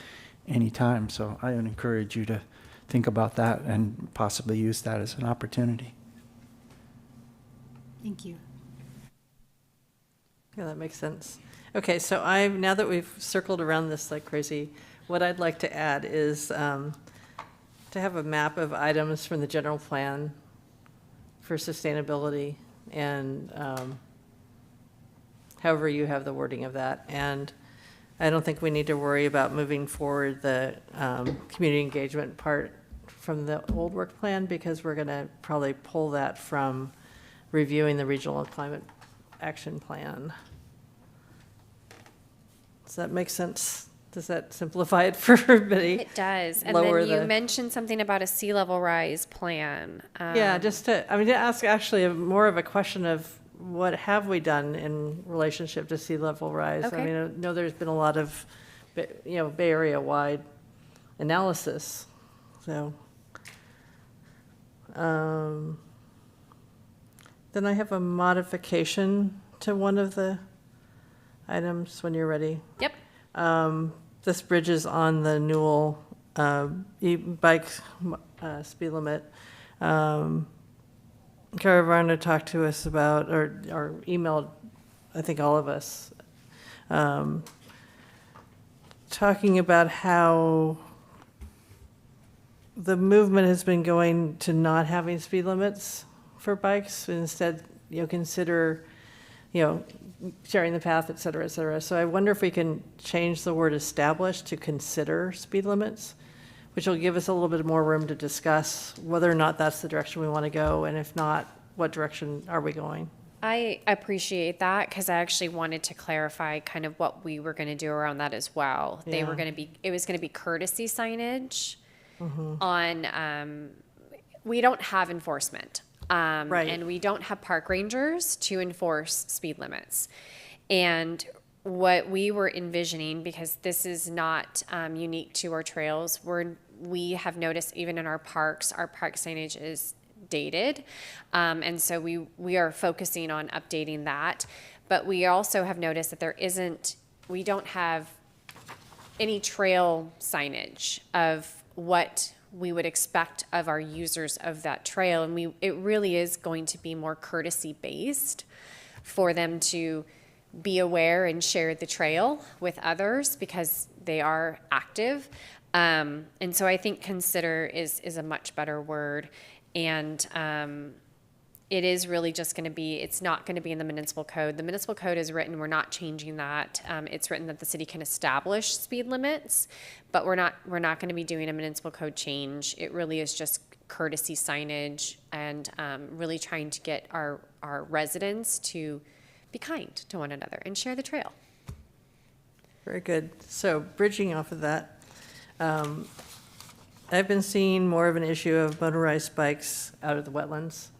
anytime. So I would encourage you to think about that and possibly use that as an opportunity. Thank you. Yeah, that makes sense. Okay, so now that we've circled around this like crazy, what I'd like to add is to have a map of items from the general plan for sustainability, and however you have the wording of that. And I don't think we need to worry about moving forward the community engagement part from the old work plan, because we're going to probably pull that from reviewing the regional climate action plan. Does that make sense? Does that simplify it for everybody? It does. And Lower then you the- mentioned something about a sea level rise plan. Yeah, just to, I mean, to ask actually more of a question of what have we done in relationship to sea level rise? Okay. I mean, I know there's been a lot of, Bay Area-wide analysis, so. Then I have a modification to one of the items when you're ready. Yep. This bridge is on the Newell e-bike speed limit. Caravana talked to us about, or emailed, I think all of us, talking about how the movement has been going to not having speed limits for bikes, instead, consider, sharing the path, et cetera, et cetera. So I wonder if we can change the word establish to consider speed limits, which will give us a little bit more room to discuss whether or not that's the direction we want to go, and if not, what direction are we going? I appreciate that because I actually wanted to clarify kind of what we were going to do around that as well. They were Yeah. going to be, it was going to be courtesy signage on, we don't have enforcement. Right. And we don't have park rangers to enforce speed limits. And what we were envisioning, because this is not unique to our trails, we have noticed even in our parks, our park signage is dated. And so we are focusing on updating that. But we also have noticed that we don't have any trail signage of what we would expect of our users of that trail. And it really is going to be more courtesy based for them to be aware and share the trail with others because they are active. And so I think consider is a much better word. And it is really just going to be, it's not going to be in the municipal code. The municipal code is written, we're not changing that. It's written that the city can establish speed limits, but we're not going to be doing a municipal code change. It really is just courtesy signage and really trying to get our residents to be kind to one another and share the trail. Very good. So bridging off of that, I've been seeing more of an issue of motorized bikes out of the wetlands,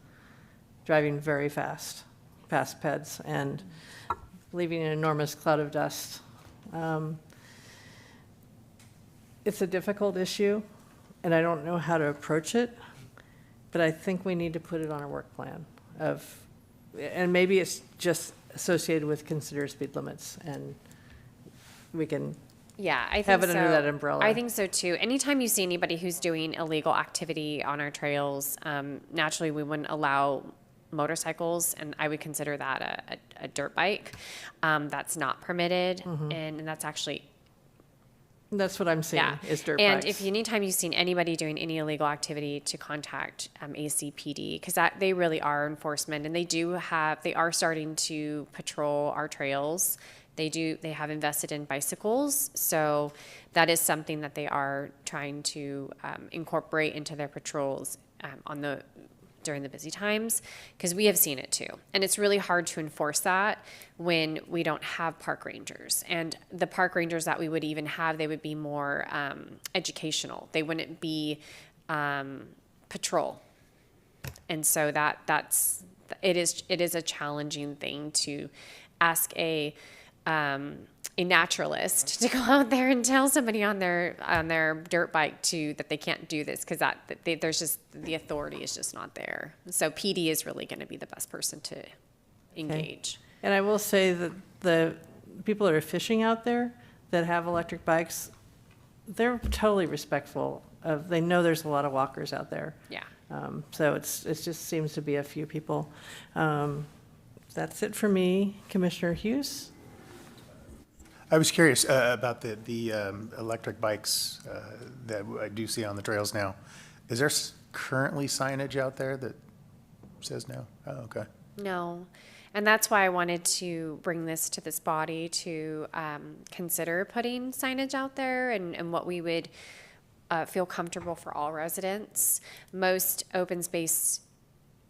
driving very fast past PEDs and leaving an enormous cloud of dust. It's a difficult issue, and I don't know how to approach it, but I think we need to put it on our work plan and maybe it's just associated with consider speed limits, and we can Yeah, I think have it so. under that umbrella. I think so too. Anytime you see anybody who's doing illegal activity on our trails, naturally we wouldn't allow motorcycles, and I would consider that a dirt bike. That's not permitted, and that's actually That's what I'm seeing, yeah. is dirt And bikes. if anytime you've seen anybody doing any illegal activity, to contact ACPD, because they really are enforcement, and they are starting to patrol our trails. They have invested in bicycles, so that is something that they are trying to incorporate into their patrols during the busy times, because we have seen it too. And it's really hard to enforce that when we don't have park rangers. And the park rangers that we would even have, they would be more educational. They wouldn't be patrol. And so it is a challenging thing to ask a naturalist to go out there and tell somebody on their dirt bike that they can't do this, because there's just the authority is just not there. So PD is really going to be the best person to engage. And I will say that the people that are fishing out there that have electric bikes, they're totally respectful they know there's a lot of walkers out there. Yeah. So it just seems to be a few people. That's it for me. Commissioner Hughes? I was curious about the electric bikes that I do see on the trails now. Is there currently signage out there that says no? Oh, okay. No. And that's why I wanted to bring this to this body to consider putting signage out there and what we would feel comfortable for all residents. Most open space,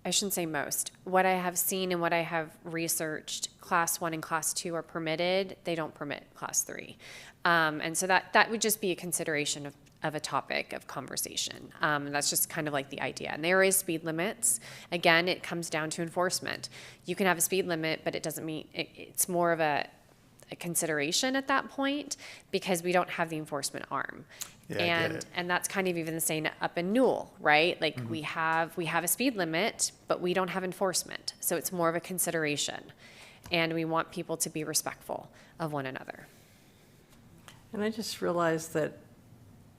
I shouldn't say most, what I have seen and what I have researched class 1 and class 2 are permitted, they don't permit class 3. And so that would just be a consideration of a topic of conversation. That's just kind of like the idea. And there is speed limits. Again, it comes down to enforcement. You can have a speed limit, but it doesn't mean, it's more of a consideration at that point because we don't have the enforcement arm. Yeah, I get it. And that's kind of even the same up in Newell, right? Like we have a speed limit, but we don't have enforcement. So it's more of a consideration. And we want people to be respectful of one another. And I just realized that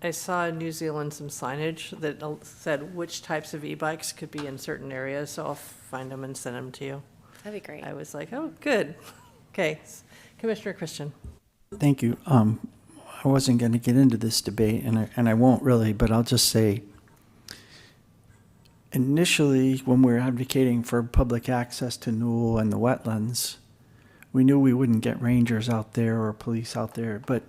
I saw in New Zealand some signage that said which types of e-bikes could be in certain areas, so I'll find them and send them to you. That'd be great. I was like, oh, good. Okay, Commissioner Christian. Thank you. I wasn't going to get into this debate, and I won't really, but I'll just say, initially, when we were advocating for public access to Newell and the wetlands, we knew we wouldn't get rangers out there or police out there, but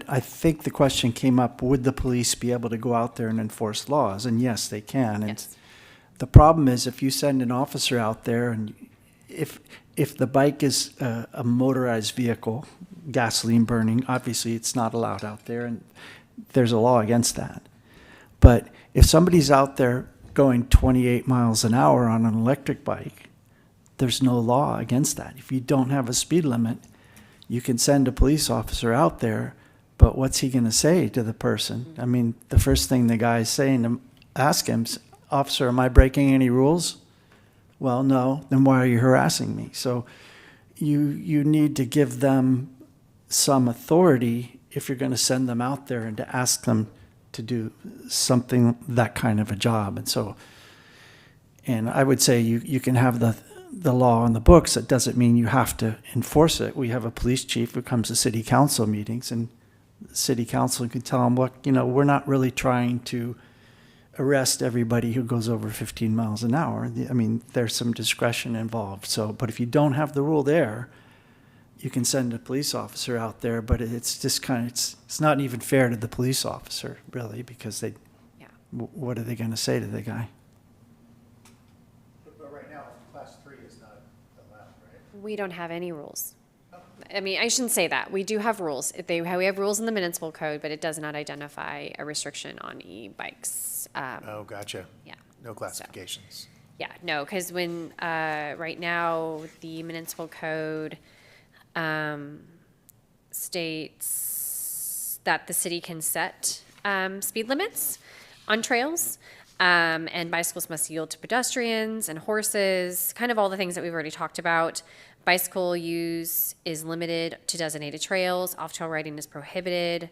I think the question came up, would the police be able to go out there and enforce laws? And yes, they can. And Yes. the problem is if you send an officer out there and if the bike is a motorized vehicle, gasoline burning, obviously it's not allowed out there, and there's a law against that. But if somebody's out there going 28 miles an hour on an electric bike, there's no law against that. If you don't have a speed limit, you can send a police officer out there, but what's he going to say to the person? I mean, the first thing the guy's saying to ask him, officer, am I breaking any rules? Well, no, then why are you harassing me? So you need to give them some authority if you're going to send them out there and to ask them to do something, that kind of a job. And I would say you can have the law on the books. That doesn't mean you have to enforce it. We have a police chief who comes to city council meetings, and city council can tell him, look, we're not really trying to arrest everybody who goes over 15 miles an hour. I mean, there's some discretion involved. So, but if you don't have the rule there, you can send a police officer out there, but it's just it's not even fair to the police officer, really, because what are they going to say to the guy? But right now, class 3 is not allowed, right? We don't have any rules. I mean, I shouldn't say that. We do have rules. We have rules in the municipal code, but it does not identify a restriction on e-bikes. Oh, gotcha. Yeah. No classifications. Yeah, no, because when, right now, the municipal code states that the city can set speed limits on trails, and bicycles must yield to pedestrians and horses, kind of all the things that we've already talked about. Bicycle use is limited to designated trails. Off-trail riding is prohibited.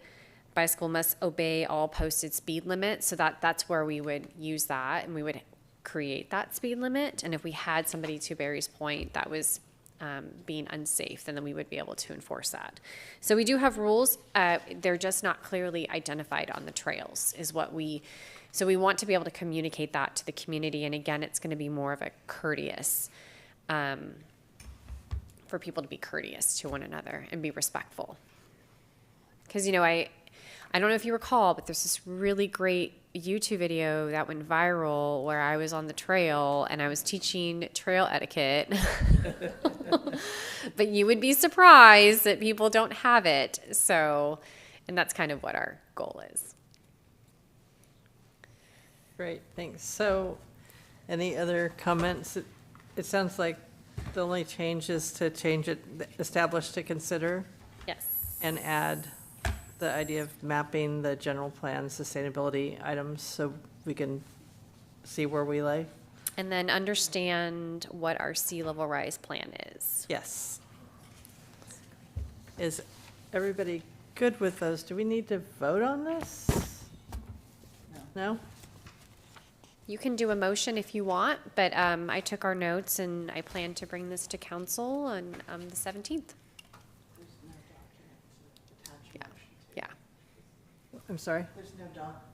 Bicycle must obey all posted speed limits. So that's where we would use that, and we would create that speed limit. And if we had somebody, to Barry's point, that was being unsafe, then we would be able to enforce that. So we do have rules. They're just not clearly identified on the trails, so we want to be able to communicate that to the community. And again, it's going to be more of a courteous, for people to be courteous to one another and be respectful. Because, I don't know if you recall, but there's this really great YouTube video that went viral where I was on the trail and I was teaching trail etiquette. But you would be surprised that people don't have it. So, and that's kind of what our goal is. Great, thanks. So, any other comments? It sounds like the only change is to change it, establish to consider, Yes. and add the idea of mapping the general plan sustainability items so we can see where we lay. And then understand what our sea level rise plan is. Yes. Is everybody good with those? Do we need to vote on this? No? You can do a motion if you want, but I took our notes and I plan to bring this to council on the 17th. Yeah. I'm sorry?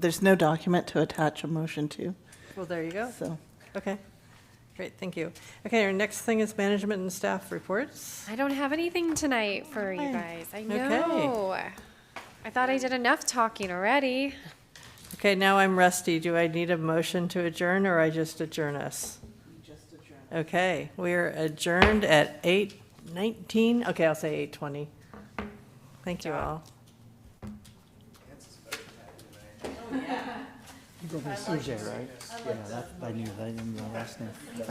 There's no document to attach a motion to, Well, there you go. so. Okay. Great, thank you. Okay, our next thing is management and staff reports. I don't have anything tonight for you Okay. guys. I Okay. know. I thought I did enough talking already. Okay, now I'm rusty. Do I need a motion to adjourn, or I just adjourn us? Okay, we are adjourned at 8:19, okay, I'll say 8:20. Thank you all. You go by CJ, right? Yeah, that, I knew that, I didn't know last name.